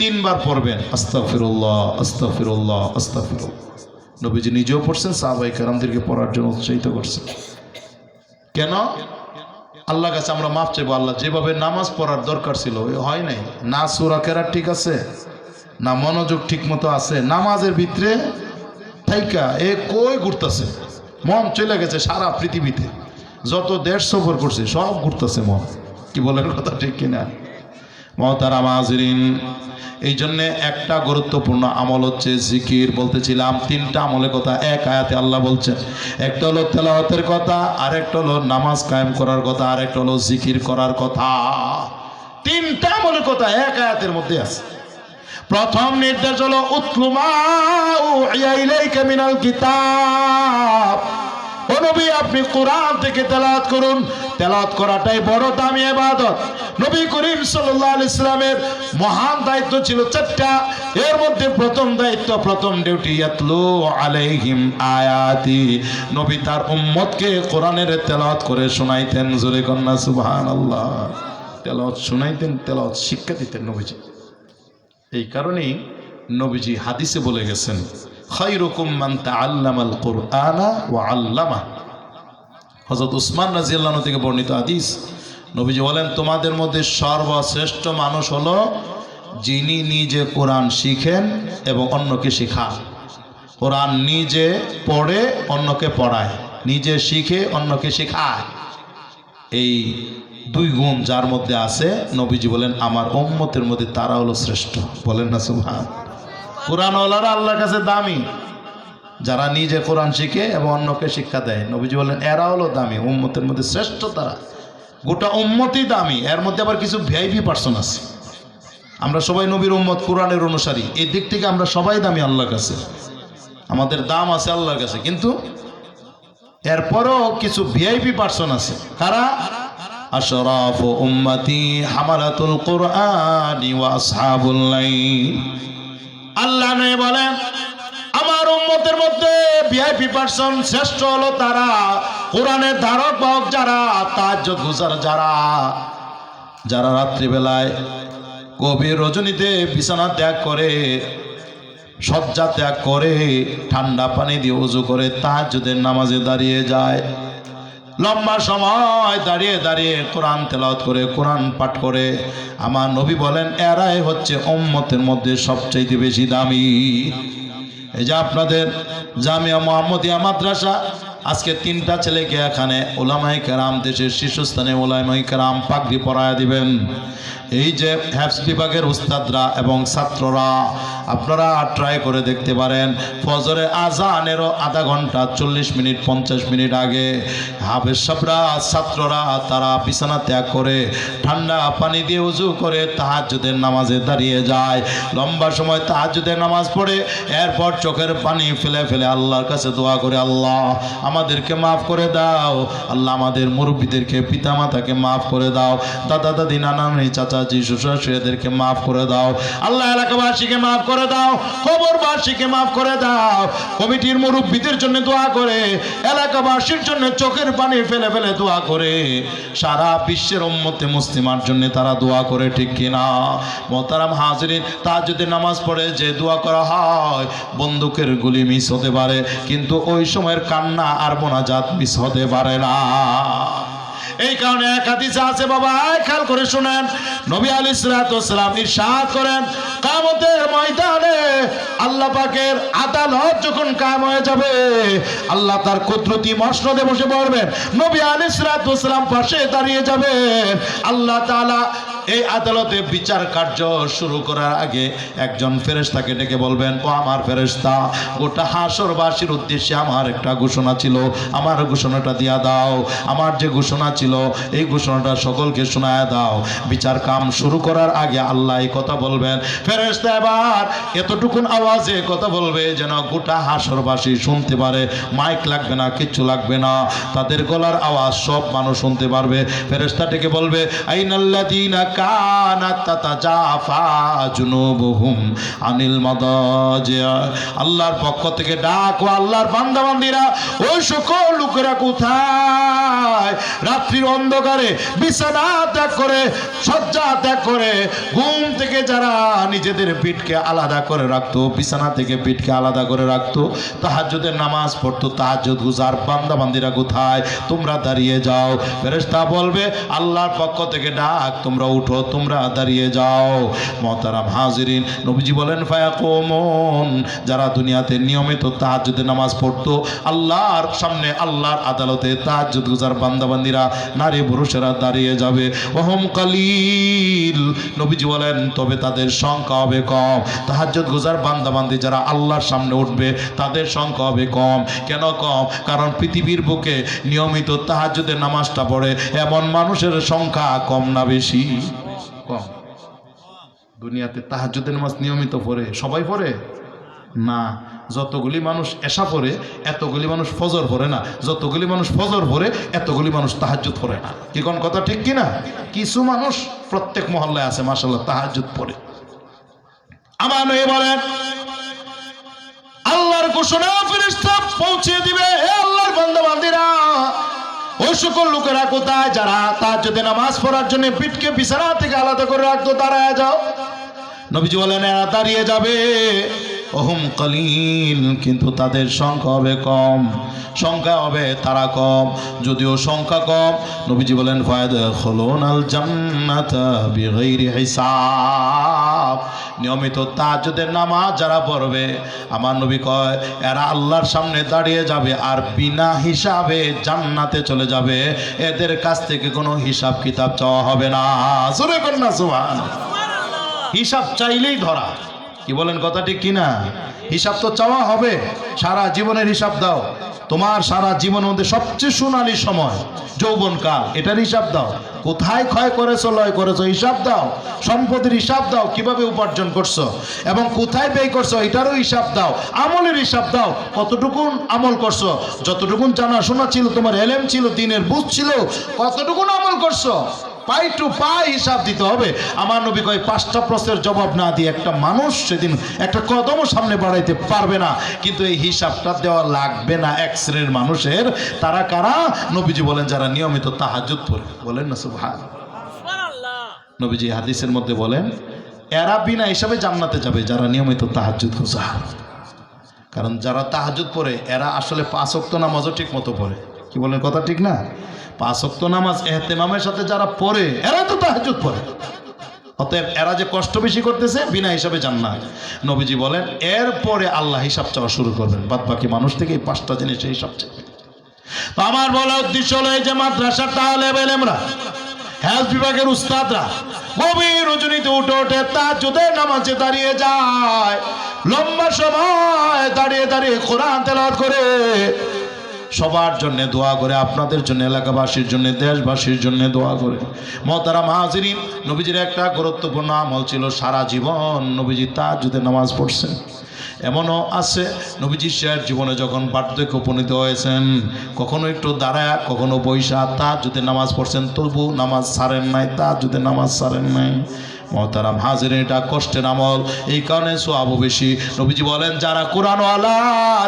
Speaker 1: 3 বার পড়বেন আস্তাগফিরুল্লাহ আস্তাগফিরুল্লাহ আস্তাগফিরুল্লাহ। নবীজি নিজেও পড়ছেন, সাহাবায়ে কেরামদেরকে পড়ার জন্য উৎসাহিত করছেন। কেন? আল্লাহর কাছে আমরা মাফ চাইবো। আল্লাহ যেভাবে নামাজ পড়ার দরকার ছিল হয় নাই, না সূরা কেরাত ঠিক আছে, না মনোযোগ ঠিক মতো আছে, নামাজের ভিতরে থাইকা কই ঘুরতেছে, মন চলে গেছে সারা পৃথিবীতে, যত দেশ সফর করছে সব ঘুরতেছে মন। কি বলেন কথা ঠিক কিনা? মুহতারাম হাজিরিন, এই জন্যে একটা গুরুত্বপূর্ণ আমল হচ্ছে জিকির। বলতেছিলাম 3টা আমলের কথা এক আয়াতে আল্লাহ বলছেন। একটা হলো তেলাওয়াতের কথা, আরেকটা হলো নামাজ কায়েম করার কথা, আরেকটা হলো জিকির করার কথা। 3টা আমলের কথা এক আয়াতের মধ্যে আছে। প্রথম নির্দেশ হলো উতলু মা উহিয়া ইলাইকা মিনাল কিতাব। ও নবী, আপনি কোরআন থেকে তেলাওয়াত করুন। তেলাওয়াত করাটাই বড় দামি ইবাদত। নবী করিম সাল্লাল্লাহু আলাইহি সাল্লামের মহান দায়িত্ব ছিল 4টা। এর মধ্যে প্রথম দায়িত্ব, প্রথম ডিউটি ইয়াতলু আলাইহিম আয়াতি। নবী তার উম্মতকে কোরআনের তেলাওয়াত করে শোনাইতেন। জোরে কন্না সুবহানাল্লাহ। তেলাওয়াত শোনাইতেন, তেলাওয়াত শিক্ষা দিতেন নবীজি। এই কারণেই নবীজি হাদিসে বলে গেছেন, খায়রুকুম মান তাআল্লামাল কুরআনা ওয়া আল্লামা। হযরত উসমান রাদিয়াল্লাহু আনহু থেকে বর্ণিত হাদিস। নবীজি বলেন, তোমাদের মধ্যে সর্বশ্রেষ্ঠ মানুষ হলো যিনি নিজে কোরআন শিখেন এবং অন্যকে শেখান। কোরআন নিজে পড়ে অন্যকে পড়ায়, নিজে শিখে অন্যকে শেখায়। এই 2 গুণ যার মধ্যে আছে, নবীজি বলেন আমার উম্মতের মধ্যে তারা হলো শ্রেষ্ঠ। বলেন না সুবহান। কোরআনওয়ালারা আল্লাহর কাছে দামি, যারা নিজে কোরআন শিখে এবং অন্যকে শিক্ষা দেয়। নবীজি বলেন এরা হলো দামি, উম্মতের মধ্যে শ্রেষ্ঠ তারা। গোটা উম্মতই দামি, এর মধ্যে আবার কিছু ভিআইপি পার্সন আছে। আমরা সবাই নবীর উম্মত, কোরআনের অনুসারী, এই দিক থেকে আমরা সবাই দামি আল্লাহর কাছে, আমাদের দাম আছে আল্লাহর কাছে। কিন্তু এরপরও কিছু ভিআইপি পার্সন আছে। কারা? আশরাফু উম্মতি হামালাতুল কুরআনি ওয়া আসহাবুল লাইল। আল্লাহ নবী বলেন আমার উম্মতের মধ্যে ভিআইপি পার্সন শ্রেষ্ঠ হলো তারা, কোরআনের ধারক বাহক যারা, তাহাজ্জুদ গুজার যারা, যারা রাত্রিবেলায় গভীর রজনীতে বিছানা ত্যাগ করে, শয্যা ত্যাগ করে, ঠান্ডা পানি দিয়ে ওযু করে তাহাজ্জুদের নামাজে দাঁড়িয়ে যায়, লম্বা সময় দাঁড়িয়ে দাঁড়িয়ে কোরআন তেলাওয়াত করে, কোরআন পাঠ করে। আমার নবী বলেন এরাই হচ্ছে উম্মতের মধ্যে সবচেয়ে বেশি দামি। এই যে আপনাদের জামিয়া মুহাম্মদিয়া মাদ্রাসা, আজকে 3টা ছেলেকে এখানে ওলামায়ে কেরাম, দেশের শীর্ষস্থানে ওলামায়ে কেরাম পাগড়ি পরায়া দিবেন। এই যে হেফজ বিভাগের উস্তাদরা এবং ছাত্ররা, আপনারা ট্রাই করে দেখতে পারেন, ফজরের আজানেরও আধা ঘন্টা 40 মিনিট 50 মিনিট আগে হাফেজ সাহেবরা, ছাত্ররা তারা বিছানা ত্যাগ করে ঠান্ডা পানি দিয়ে ওযু করে তাহাজ্জুদের নামাজে দাঁড়িয়ে যায়, লম্বা সময় তাহাজ্জুদের নামাজ পড়ে, এরপর চোখের পানি ফেলে ফেলে আল্লাহর কাছে দোয়া করে, আল্লাহ আমাদেরকে মাফ করে দাও, আল্লাহ আমাদের মুরব্বীদেরকে, পিতামাতাকে মাফ করে দাও, দাদা দাদি নানা নানি চাচাজি শ্বশুরদেরকে মাফ করে দাও, আল্লাহ এলাকাবাসীকে মাফ করে দাও, খবরবাসীকে মাফ করে দাও। কমিটির মুরব্বীদের জন্য দোয়া করে, এলাকাবাসীর জন্য চোখের পানি ফেলে ফেলে দোয়া করে, সারা বিশ্বের উম্মতে মুসলিমার জন্য তারা দোয়া করে, ঠিক কিনা? মোহতারাম হাজিরিন, তাহাজ্জুদের নামাজ পড়ে যে দোয়া করা হয়, বন্দুকের গুলি মিস হতে পারে, কিন্তু ওই সময়ের কান্না আর মোনাজাত মিস হতে পারে না। এই কারণে এক হাদিসে আছে, বাবা খেয়াল করে শুনেন, নবী আলাইহিস সালাতু ওয়াস সালাম ইরশাদ করেন, কিয়ামতের ময়দানে আল্লাহ পাকের আদালত যখন কায়েম হয়ে যাবে, আল্লাহ তার কুদরতি মসনদে বসে পড়বেন, নবী আলাইহিস সালাতু ওয়াস সালাম পাশে দাঁড়িয়ে যাবেন। আল্লাহ তাআলা এই আদালতে বিচার কার্য শুরু করার আগে একজন ফেরেশতাকে ডেকে বলবেন, ও আমার ফেরেশতা, গোটা হাসরবাসীর উদ্দেশ্যে আমার একটা ঘোষণা ছিল, আমার ঘোষণাটা দিয়া দাও, আমার যে ঘোষণা ছিল এই ঘোষণাটা সকলকে শোনায় দাও। বিচার কাম শুরু করার আগে আল্লাহ এই কথা বলবেন, ফেরেশতা এবার এতটুকুন আওয়াজে কথা বলবে যেন গোটা হাসরবাসী শুনতে পারে, মাইক লাগবে না, কিচ্ছু লাগবে না, তাদের গলার আওয়াজ সব মানুষ শুনতে পারবে। ফেরেশতা ডেকে বলবে, আইনাল্লাযীনা কানাত তাতাজাফা জুনুবুহুম আনিল মাদাজিয়া। আল্লাহর পক্ষ থেকে ডাক, ও আল্লাহর বান্দা বান্দীরা, ওই সকল লোকেরা কোথায় যায় রাত্রির অন্ধকারে বিছানা ত্যাগ করে শয্যা ত্যাগ করে ঘুম থেকে যারা নিজেদের পিঠকে আলাদা করে রাখতো বিছানা থেকে পিঠকে আলাদা করে রাখতো তাহাজ্জুদের নামাজ পড়তো তাহাজ্জুদ গুজার বান্দা বান্দিরা কোথায় তোমরা দাঁড়িয়ে যাও ফেরেশতা বলবে আল্লাহর পক্ষ থেকে ডাক তোমরা উঠো তোমরা দাঁড়িয়ে যাও মুহতারাম হাজিরিন নবীজি বলেন ফায়াকুমুন যারা দুনিয়াতে নিয়মিত তাহাজ্জুদের নামাজ পড়তো আল্লাহর সামনে আল্লাহর আদালতে তাহাজ্জুদ গুজার বান্দা বান্দিরা নারী পুরুষেরা দাঁড়িয়ে যাবে ওহম কালিল নবীজি বলেন তবে তাদের সংখ্যা হবে কম তাহাজ্জুদ গুজার বান্দা বান্দি যারা আল্লাহর সামনে উঠবে তাদের সংখ্যা হবে কম কেন কম কারণ পৃথিবীর বুকে নিয়মিত তাহাজ্জুদের নামাজটা পড়ে এমন মানুষের সংখ্যা কম না বেশি কম দুনিয়াতে তাহাজ্জুদের নামাজ নিয়মিত পড়ে সবাই পড়ে না যতগুলি মানুষ এশা পড়ে এতগুলি মানুষ ফজর পড়ে না যতগুলি মানুষ ফজর পড়ে এতগুলি মানুষ তাহাজ্জুদ পড়ে না কি কোন কথা ঠিক কি না কিছু মানুষ প্রত্যেক মহল্লায় আছে মাশাআল্লাহ তাহাজ্জুদ পড়ে আমার নবী বলেন আল্লাহর ঘোষণা ফেরেশতা পৌঁছে দিবে হে আল্লাহর বান্দা বান্দিরা ওই সকল লোকেরা কোথায় যারা তাহাজ্জুদের নামাজ পড়ার জন্য পিঠকে বিছানা থেকে আলাদা করে রাখতো দাঁড়ায় যাও নবীজি বলেন এরা দাঁড়িয়ে যাবে ওহুম কালিল কিন্তু তাদের সংখ্যা হবে কম সংখ্যা হবে তারা কম যদিও সংখ্যা কম নবীজি বলেন ফায়াদখুলুনাল জান্নাতা বিগাইরি হিসাব নিয়মিত তাহাজ্জুদের নামাজ যারা পড়বে আমার নবী কয় এরা আল্লাহর সামনে দাঁড়িয়ে যাবে আর বিনা হিসাবে জান্নাতে চলে যাবে এদের কাছ থেকে কোনো হিসাব কিতাব চাওয়া হবে না জোরে কর না সুবহানাল্লাহ হিসাব চাইলেই ধরা কি বলেন কথা ঠিক কিনা হিসাব তো চাওয়া হবে সারা জীবনের হিসাব দাও তোমার সারা জীবনের মধ্যে সবচেয়ে সোনালী সময় যৌবনকাল এটার হিসাব দাও কোথায় ক্ষয় করেছো লয় করেছো হিসাব দাও সম্পদের হিসাব দাও কিভাবে উপার্জন করছো এবং কোথায় ব্যয় করছো এটারও হিসাব দাও আমলের হিসাব দাও কতটুকুন আমল করছো যতটুকুন জানাশোনা ছিল তোমার এলেম ছিল দিনের বুঝ ছিল কতটুকুন আমল করছো পাই টু পাই হিসাব দিতে হবে আমার নবী কয় 5টা প্রশ্নের জবাব না দিয়ে একটা মানুষ সেদিন একটা কদমও সামনে বাড়াইতে পারবে না কিন্তু এই হিসাবটা দেওয়া লাগবে না এক শ্রেণীর মানুষের তারা কারা নবীজি বলেন যারা নিয়মিত তাহাজ্জুদ পড়ে বলেন না সুবহানাল্লাহ নবীজি হাদিসের মধ্যে বলেন এরা বিনা হিসাবে জান্নাতে যাবে যারা নিয়মিত তাহাজ্জুদ গুজার কারণ যারা তাহাজ্জুদ পড়ে এরা আসলে 5 ওয়াক্ত নামাজও ঠিক মতো পড়ে কি বলেন কথা ঠিক না 5 ওয়াক্ত নামাজ ইহতিমামের সাথে যারা পড়ে এরা তো তাহাজ্জুদ পড়ে অতএব এরা যে কষ্ট বেশি করতেছে বিনা হিসাবে জান্নাত নবীজি বলেন এরপরে আল্লাহ হিসাব চাওয়া শুরু করবেন বাদ বাকি মানুষ থেকে এই 5টা জিনিসের হিসাব চাইবে তো আমার বলা উদ্দেশ্য হলো এই যে মাদ্রাসার তালেব ইলমরা হেলথ বিভাগের উস্তাদরা গভীর রজনীতে উঠে উঠে তাহাজ্জুদের নামাজে দাঁড়িয়ে যায় লম্বা সময় দাঁড়িয়ে দাঁড়িয়ে কোরআন তেলাওয়াত করে সবার জন্য দোয়া করে আপনাদের জন্য এলাকাবাসীর জন্য দেশবাসীর জন্য দোয়া করে মুহতারাম হাজিরিন নবীজির একটা গুরুত্বপূর্ণ আমল ছিল সারা জীবন নবীজি তাহাজ্জুদের নামাজ পড়ছেন এমনও আছে নবীজি শের জীবনে যখন বার্ধক্য উপনীত হয়েছেন কখনো একটু দাঁড়ায় কখনো বৈশা তাহাজ্জুদের নামাজ পড়ছেন তবু নামাজ ছাড়েন নাই তাহাজ্জুদের নামাজ ছাড়েন নাই মুহতারাম হাজিরিন এটা কষ্টের আমল এই কারণে সওয়াবও বেশি নবীজি বলেন যারা কোরআনওয়ালা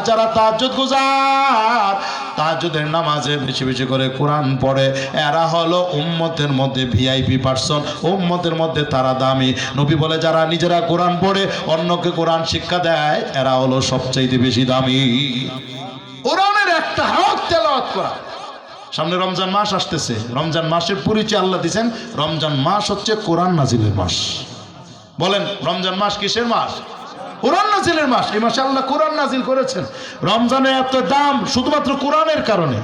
Speaker 1: যারা তাহাজ্জুদ গুজার তাহাজ্জুদের নামাজে বেশি বেশি করে কোরআন পড়ে এরা হলো উম্মতের মধ্যে ভিআইপি পারসন উম্মতের মধ্যে তারা দামি নবী বলে যারা নিজেরা কোরআন পড়ে অন্যকে কোরআন শিক্ষা দেয় এরা হলো সবচাইতে বেশি দামি কোরআনের একটা হক তেলাওয়াত করা সামনে রমজান মাস আসতেছে রমজান মাসের পরিচয় আল্লাহ দিয়েছেন রমজান মাস হচ্ছে কোরআন নাজিলের মাস বলেন রমজান মাস কিসের মাস কোরআন নাজিলের মাস এই মাসে আল্লাহ কোরআন নাজিল করেছেন রমজানের এত দাম শুধুমাত্র কোরআনের কারণে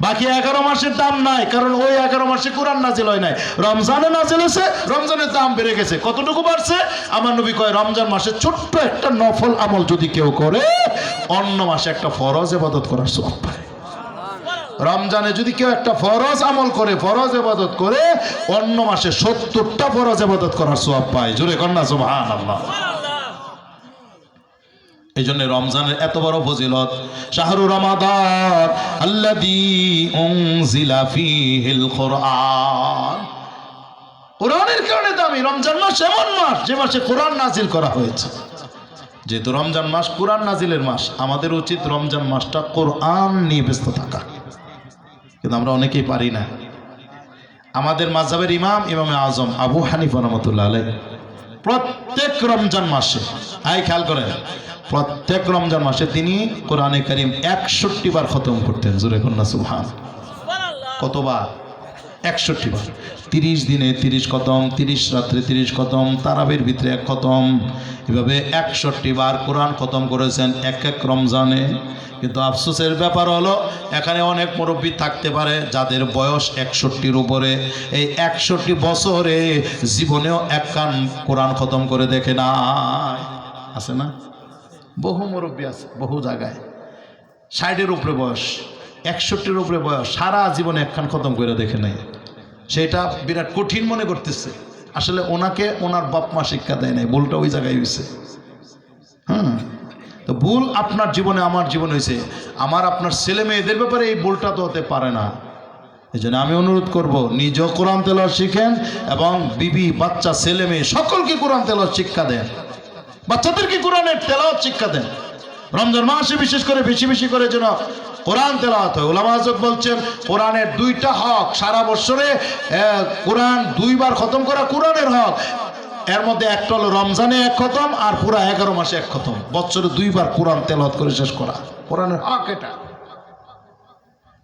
Speaker 1: বাকি 11 মাসের দাম নাই কারণ ওই 11 মাসে কোরআন নাজিল হয় নাই রমজানে নাজিল হয়েছে রমজানের দাম বেড়ে গেছে কতটুকু বাড়ছে আমার নবী কয় রমজান মাসে ছোট্ট একটা নফল আমল যদি কেউ করে অন্য মাসে একটা ফরজ ইবাদত করার সওয়াব পায় রমজানে যদি কেউ একটা ফরজ আমল করে ফরজ ইবাদত করে অন্য মাসে 70টা ফরজ ইবাদত করার সওয়াব পায় জোরে কর না সুবহানাল্লাহ এই জন্য রমজানের এত বড় ফজিলত শাহরু রমাদান আল্লাযী উনজিলা ফীহিল কুরআন কোরআনের কারণে দামি রমজান মাস এমন মাস যে মাসে কোরআন নাজিল করা হয়েছে যেহেতু রমজান মাস কোরআন নাজিলের মাস আমাদের উচিত রমজান মাসটা কোরআন নিয়ে ব্যস্ত থাকা কিন্তু আমরা অনেকেই পারি না। আমাদের মাযহাবের ইমামে আজম আবু হানিফা রাহমাতুল্লাহ আলাইহি প্রত্যেক রমজান মাসে, খেয়াল করেন, প্রত্যেক রমজান মাসে তিনি কোরআনে কারীম 61 বার খতম করতেন। জোরে কন্যা সুবহান। কতবার? 61 বার। 30 দিনে 30 খতম, 30 রাত্রে 30 খতম, তারাবির ভিতরে 1 খতম, এভাবে 61 বার কোরআন খতম করেছেন এক এক রমজানে। কিন্তু আফসোসের ব্যাপার হলো এখানে অনেক মুরব্বী থাকতে পারে যাদের বয়স 61-র উপরে, এই 61 বছরে জীবনেও এক কান কোরআন খতম করে দেখে না। আছে না? বহু মুরব্বী আছে বহু জায়গায়, 60-এর উপরে বয়স, 61-র উপরে বয়স, সারা জীবনে একখান খতম করে দেখে নাই। সেটা বিরাট কঠিন মনে করতেছে। আসলে ওনাকে ওনার বাপ মা শিক্ষা দেয় নাই, ভুলটা ওই জায়গায় হয়েছে। তো ভুল আপনার জীবনে আমার জীবনে হয়েছে, আমার আপনার ছেলে মেয়েদের ব্যাপারে এই ভুলটা তো হতে পারে না। এই জন্য আমি অনুরোধ করব, নিজেও কোরআন তেলাওয়াত শিখেন এবং বিবি বাচ্চা ছেলে মেয়ে সকলকে কোরআন তেলাওয়াত শিক্ষা দেন, বাচ্চাদেরকে কোরআনের তেলাওয়াত শিক্ষা দেন। রমজান মাসে বিশেষ করে বেশি বেশি করে যেন কোরআন তেলাওয়াত হয়। উলামা হযরত বলছেন কোরআনের 2টা হক, সারা বছরে কোরআন 2 বার খতম করা কোরআনের হক। এর মধ্যে একটা হলো রমজানে 1 খতম, আর পুরা 11 মাসে 1 খতম, বছরে 2 বার কোরআন তেলাওয়াত করে শেষ করা কোরআনের হক। এটা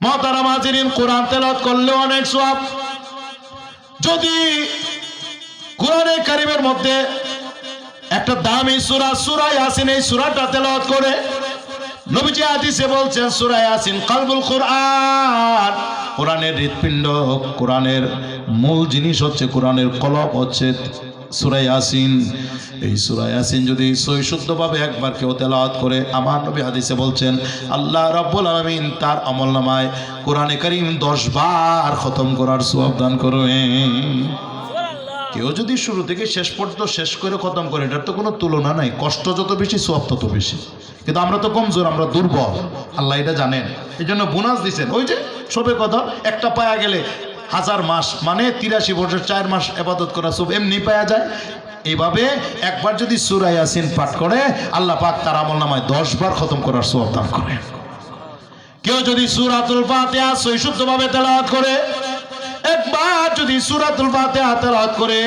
Speaker 1: মুহতারাম হাজিরিন, কোরআন তেলাওয়াত করলে অনেক সওয়াব। যদি কোরআনে কারীমের মধ্যে একটা দামি সূরা সূরা ইয়াসিন, এই সূরাটা তেলাওয়াত করে, নবীজি হাদিসে বলছেন সূরা ইয়াসিন কলবুল কোরআন, কোরআনের হৃৎপিণ্ড, কোরআনের মূল জিনিস হচ্ছে, কোরআনের কলব হচ্ছে সূরা ইয়াসিন। এই সূরা ইয়াসিন যদি সহি শুদ্ধভাবে একবার কেউ তেলাওয়াত করে, আমার নবী হাদিসে বলছেন আল্লাহ রাব্বুল আলামিন তার আমলনামায় কোরআনে কারীম 10 বার খতম করার সওয়াব দান করবেন। কেউ যদি শুরু থেকে শেষ পর্যন্ত শেষ করে খতম করে, এটার তো কোনো তুলনা নাই। কষ্ট যত বেশি সওয়াব তত বেশি। কিন্তু আমরা তো কমজোর, আমরা দুর্বল, আল্লাহ এটা জানেন। এই জন্য বোনাস দিচ্ছেন। ওই যে সবে কথা, একটা পায়া গেলে 1000 মাস, মানে 83 বছর 4 মাস ইবাদত করা সব এমনি পাওয়া যায়। এইভাবে একবার যদি সূরা ইয়াসিন পাঠ করে, আল্লাহ পাক তার আমলনামায় 10 বার খতম করার সওয়াব দান করেন। কেউ যদি সূরাতুল ফাতিহা সহি শুদ্ধভাবে তেলাওয়াত করে, একবার যদি সূরাতুল ফাতিহা তেলাওয়াত করে,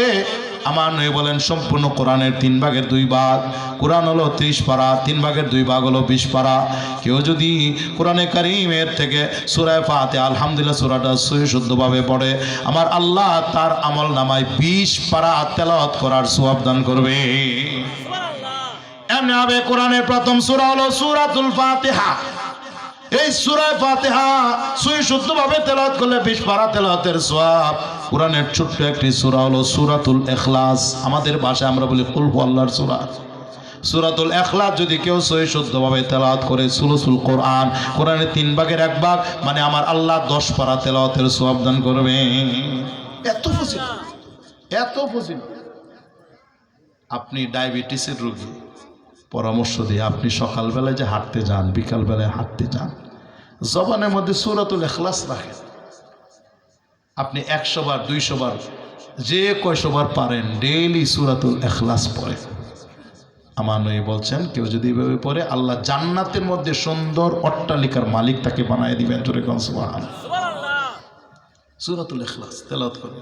Speaker 1: আমার নবী বলেন সম্পূর্ণ কোরআনের 3 ভাগের 2 ভাগ, কোরআন হলো 30 পারা, 3 ভাগের 2 ভাগ হলো 20 পারা। কেউ যদি কোরআনে কারীমের থেকে সূরা ফাতিহা আলহামদুলিল্লাহ সূরাটা সহি শুদ্ধভাবে পড়ে, আমার আল্লাহ তার আমল নামায় 20 পারা তেলাওয়াত করার সওয়াব দান করবে। এমনি হবে কোরআনের প্রথম সূরা হলো সূরাতুল ফাতিহা। এই সূরা ফাতিহা সহি শুদ্ধভাবে তেলাওয়াত করলে 20 পারা তেলাওয়াতের সওয়াব। কোরআনের ছোট্ট একটি সূরা হলো সূরাতুল ইখলাস, আমাদের ভাষায় আমরা বলি কুল হুয়াল্লাহর সূরা। সূরাতুল ইখলাস যদি কেউ সহি শুদ্ধভাবে তেলাওয়াত করে, সুলুসুল কোরআন, কোরআনের 3 ভাগের 1 ভাগ, মানে আমার আল্লাহ 10 পারা তেলাওয়াতের সওয়াব দান করবে। এত ফজিলত, এত ফজিলত। আপনি ডায়াবেটিসের রোগী, পরামর্শ দিয়ে আপনি সকালবেলায় যে হাঁটতে যান, বিকালবেলায় হাঁটতে যান, জবানের মধ্যে সূরাতুল ইখলাস রাখেন। আপনি 100 বার 200 বার যে কয়শো বার পারেন ডেইলি সূরাতুল ইখলাস পড়েন। আমার নবী বলছেন কেউ যদি এভাবে পড়ে, আল্লাহ জান্নাতের মধ্যে সুন্দর অট্টালিকার মালিক তাকে বানায় দিবেন। জোরে কোন সুবহানাল্লাহ। সূরাতুল ইখলাস তেলাওয়াত করুন।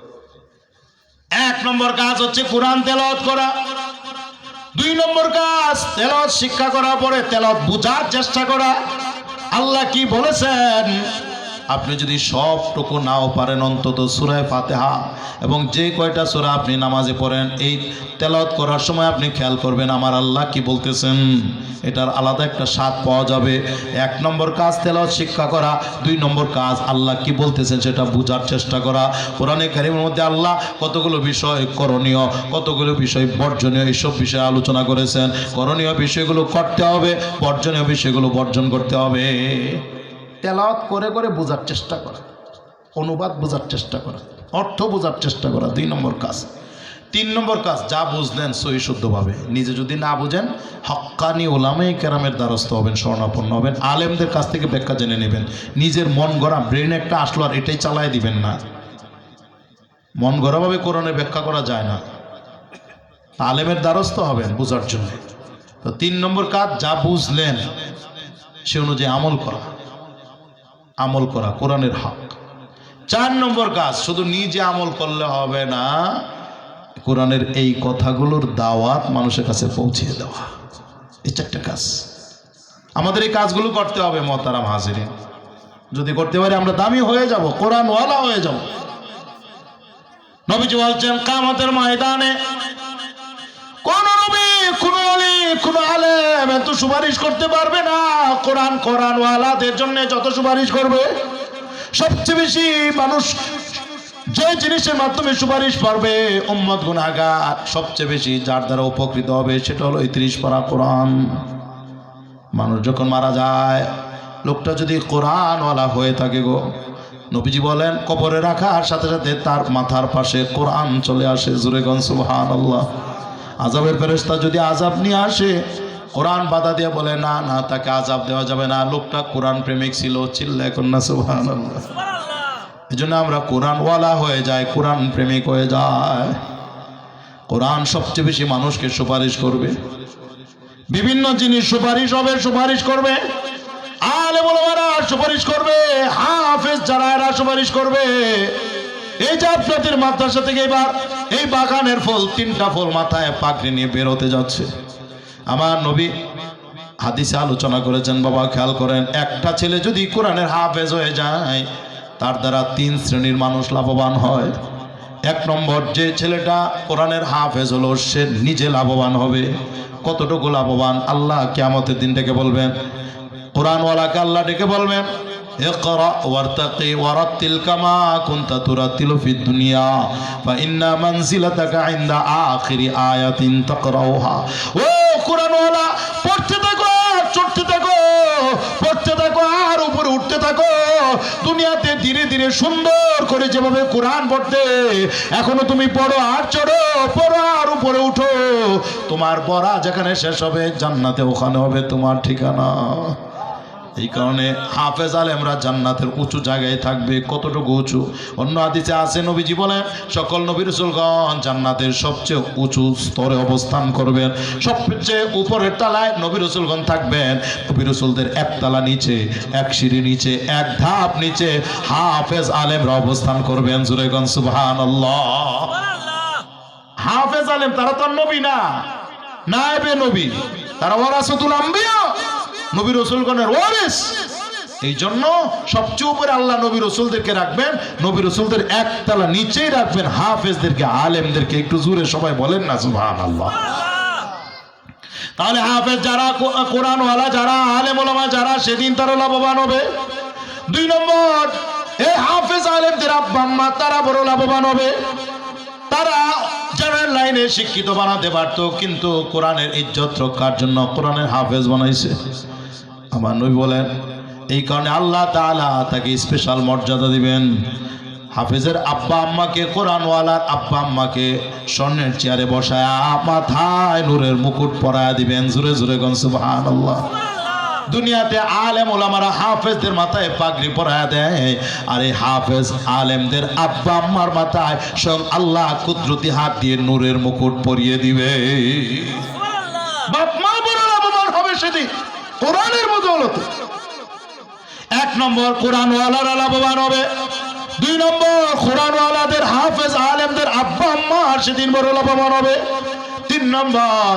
Speaker 1: 1 নম্বর কাজ হচ্ছে কোরআন তেলাওয়াত করা। 2 নম্বর কাজ তেলাওয়াত শিক্ষা করার পরে তেলাওয়াত বোঝার চেষ্টা করা। আল্লাহ কি বলেছেন, আপনি যদি সবটুকু নাও পারেন, অন্তত সূরা ফাতিহা এবং যে কয়টা সূরা আপনি নামাজে পড়েন, এই তেলাওয়াত করার সময় আপনি খেয়াল করবেন আমার আল্লাহ কি বলতেছেন, এটার আলাদা একটা স্বাদ পাওয়া যাবে। 1 নম্বর কাজ তেলাওয়াত শিক্ষা করা। 2 নম্বর কাজ আল্লাহ কি বলতেছেন সেটা বোঝার চেষ্টা করা। কোরআনে কারীমের মধ্যে আল্লাহ কতগুলো বিষয় করণীয়, কতগুলো বিষয় বর্জনীয়, এইসব বিষয়ে আলোচনা করেছেন। করণীয় বিষয়গুলো করতে হবে, বর্জনীয় বিষয়গুলো বর্জন করতে হবে। তেলাওয়াত করে করে বোঝার চেষ্টা করা, অনুবাদ বোঝার চেষ্টা করা, অর্থ বোঝার চেষ্টা করা 2 নম্বর কাজ। 3 নম্বর কাজ যা বুঝলেন সহি শুদ্ধভাবে, নিজে যদি না বুঝেন হক্কানি ওলামায়ে কেরামের দ্বারস্থ হবেন, শরণাপন্ন হবেন, আলেমদের কাছ থেকে ব্যাখ্যা জেনে নেবেন। নিজের মন গড়া ব্রেন একটা আসলো আর এটাই চালায় দিবেন না। মন গড়াভাবে কোরআনে ব্যাখ্যা করা যায় না, আলেমের দ্বারস্থ হবেন বোঝার জন্য। তো 3 নম্বর কাজ যা বুঝলেন সে অনুযায়ী আমল করা, আমল করা কোরআনের হক। 4 নম্বর কাজ, শুধু নিজে আমল করলে হবে না, কোরআনের এই কথাগুলোর দাওয়াত মানুষের কাছে পৌঁছিয়ে দেওয়া। এই 4টা কাজ আমাদের, এই কাজগুলো করতে হবে মোহতারাম হাজিরিন। যদি করতে পারি আমরা দামি হয়ে যাব, কোরআনওয়ালা হয়ে যাব। নবীজি বলছেন কিয়ামতের ময়দানে কোন নবী, কোন ওলি, কোন আলেম এত সুপারিশ করতে পারবে না। কোরআনওয়ালাদের জন্য যত সুপারিশ করবে, সবচেয়ে বেশি মানুষ যে জিনিসের মাধ্যমে সুপারিশ পারবে, উম্মত গুনাহগার সবচেয়ে বেশি যার দ্বারা উপকৃত হবে সেটা হলো 30 পারা কোরআন। মানুষ যখন মারা যায়, লোকটা যদি কোরআনওয়ালা হয়ে থাকে গো, নবীজি বলেন কবরে রাখার সাথে সাথে তার মাথার পাশে কোরআন চলে আসে। জোরে গন সুবহানাল্লাহ। আযাবের ফেরেশতা যদি আযাব নিয়ে আসে, কোরআন বাধা দিয়ে বলে না না, তাকে আযাব দেওয়া যাবে না, লোকটা কোরআন প্রেমিক ছিল। চিল্লায় কন্যা সুবহানাল্লাহ। এই জন্য আমরা কোরআনওয়ালা হয়ে যাই, কোরআন প্রেমিক হয়ে যায়। কোরআন সবচেয়ে বেশি মানুষকে সুপারিশ করবে, বিভিন্ন জিনিস সুপারিশ হবে, সুপারিশ করবে। আলেম ওলামারা সুপারিশ করবে, হাফেজ যারা এরা সুপারিশ করবে। এই যে আপনাদের মাদ্রাসা থেকে এবার এই বাগানের ফুল, 3টা ফুল মাথায় পাগড়ি নিয়ে বেরোতে যাচ্ছে। আমার নবী হাদিসে আলোচনা করেছেন, বাবা খেয়াল করেন, একটা ছেলে যদি কোরআনের হাফেজ হয়ে যায়, তার দ্বারা 3 শ্রেণীর মানুষ লাভবান হয়। 1 নম্বর, যে ছেলেটা কোরআনের হাফেজ হলো সে নিজে লাভবান হবে। কতটুকু লাভবান? আল্লাহ কিয়ামতের দিন ডেকে বলবেন, কোরআনওয়ালাকে আল্লাহ ডেকে বলবেন, ইকরা ওয়ারতাকি ওয়ারাতিল কামা কুনতা তুরাতিলু ফিদ দুনিয়া ফা ইন্না মানজিলাতাকা ইনদা আখিরি আয়াতিন তাকরাউহা। ও কোরআনওয়ালা, পড়তে থাকো, চড়তে থাকো, পড়তে থাকো আর উপরে উঠতে থাকো। দুনিয়াতে ধীরে ধীরে সুন্দর করে যেভাবে কোরআন পড়তে, এখনো তুমি পড়ো আর চড়ো, পড়ো আর উপরে উঠো। তোমার পড়া যেখানে শেষ হবে জান্নাতে ওখানে হবে তোমার ঠিকানা। এই কারণে হাফেজ আলেমরা জান্নাতের উঁচু জায়গায় থাকবে। কতটুকু উঁচু? অন্য হাদিসে আছে, নবীজি বলেন সকল নবী রাসূলগণ জান্নাতের সবচেয়ে উঁচু স্তরে অবস্থান করবেন, সবচেয়ে উপরের তলায় নবী রাসূলগণ থাকবেন। নবী রাসূলদের 1 তলা নিচে, 1 সিঁড়ি নিচে, 1 ধাপ নিচে হাফেজ আলেমরা অবস্থান করবেন। জোরে গন সুবহানাল্লাহ। হাফেজ আলেম তারা তো নবী না, নায়েবে নবী, তারা ওয়ারাসাতুল আম্বিয়া, নবী রাসূলগণের ওয়ারিস। এই জন্য সবচেয়ে উপরে আল্লাহ নবী রাসূলদেরকে রাখবেন, নবী রাসূলদের 1 তলা নিচেই রাখবেন হাফেজদেরকে, আলেমদেরকে। একটু জোরে সবাই বলেন না সুবহানাল্লাহ। তাহলে হাফেজ যারা, কোরআনওয়ালা যারা, আলেম ওলামা যারা, সেদিন তারা লাভবান হবে। 2 নম্বর, এই হাফেজ আলেমদের আব্বা আম্মা তারা বড় লাভবান হবে। তারা যারা লাইনে শিক্ষিত বানাতে পারত, কিন্তু কোরআনের ইজ্জত রক্ষার জন্য কোরআনের হাফেজ বানাইছে। আমার নবী বলেন এই কারণে আল্লাহ তাআলা তাকে স্পেশাল মর্যাদা দিবেন। হাফেজের আব্বা আম্মাকে, কোরআনওয়ালার আব্বা আম্মাকে স্বর্ণের চেয়ারে বসায় মাথায় নূরের মুকুট পরায়া দিবেন। জোরে জোরে গন সুবহানাল্লাহ। দুনিয়াতে আলেম ওলামারা হাফেজদের মাথায় পাগড়ি পরায়া দেয়, আর এই হাফেজ আলেমদের আব্বা আম্মার মাথায় স্বয়ং আল্লাহ কুদরতি হাত দিয়ে নূরের মুকুট পরিয়ে দিবে। বাপ মা বড় লাভবান হবে সেদিন কোরআনের বদৌলতে। 1 নম্বর, কোরআনওয়ালারা লাভবান হবে। 2 নম্বর, কোরআনওয়ালাদের হাফেজ আলেমদের আব্বা আম্মা সেদিন বড় লাভবান হবে। 3 নম্বর,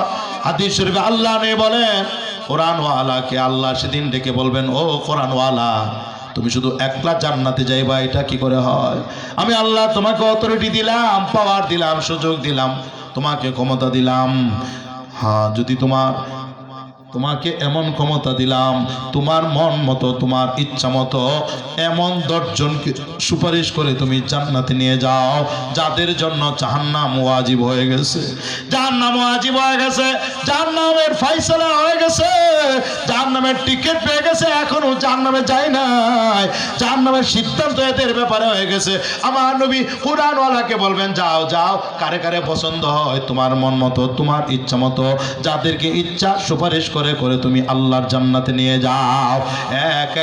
Speaker 1: হাদিস শরীফে আল্লাহ নবী বলেন কোরআনওয়ালাকে আল্লাহ সেদিন ডেকে বলবেন, ও কোরআনওয়ালা, তুমি শুধু একলা জান্নাতে যাইবা, এটা কি করে হয়? আমি আল্লাহ তোমাকে অথরিটি দিলাম, পাওয়ার দিলাম, সুযোগ দিলাম, তোমাকে ক্ষমতা দিলাম। হ্যাঁ, যদি তোমাকে এমন ক্ষমতা দিলাম, তোমার মন মতো, তোমার ইচ্ছা মতো এমন 10 জনকে সুপারিশ করে তুমি জান্নাতে নিয়ে যাও, যাদের জন্য জাহান্নাম ওয়াজিব হয়ে গেছে। জাহান্নাম ওয়াজিব হয়ে গেছে, জাহান্নামের ফয়সালা হয়ে গেছে, জাহান্নামের টিকিট পেয়ে গেছে, এখনো জাহান্নামে যায় নাই, জাহান্নামের সিদ্ধান্ত এদের ব্যাপারে হয়ে গেছে। আমার নবী কোরআনওয়ালাকে বলবেন, যাও যাও, কারে কারে পছন্দ হয় তোমার মন মতো, তোমার ইচ্ছা মতো, যাদেরকে ইচ্ছা সুপারিশ করে করে তুমি আল্লাহর জান্নাতে নিয়ে যাও।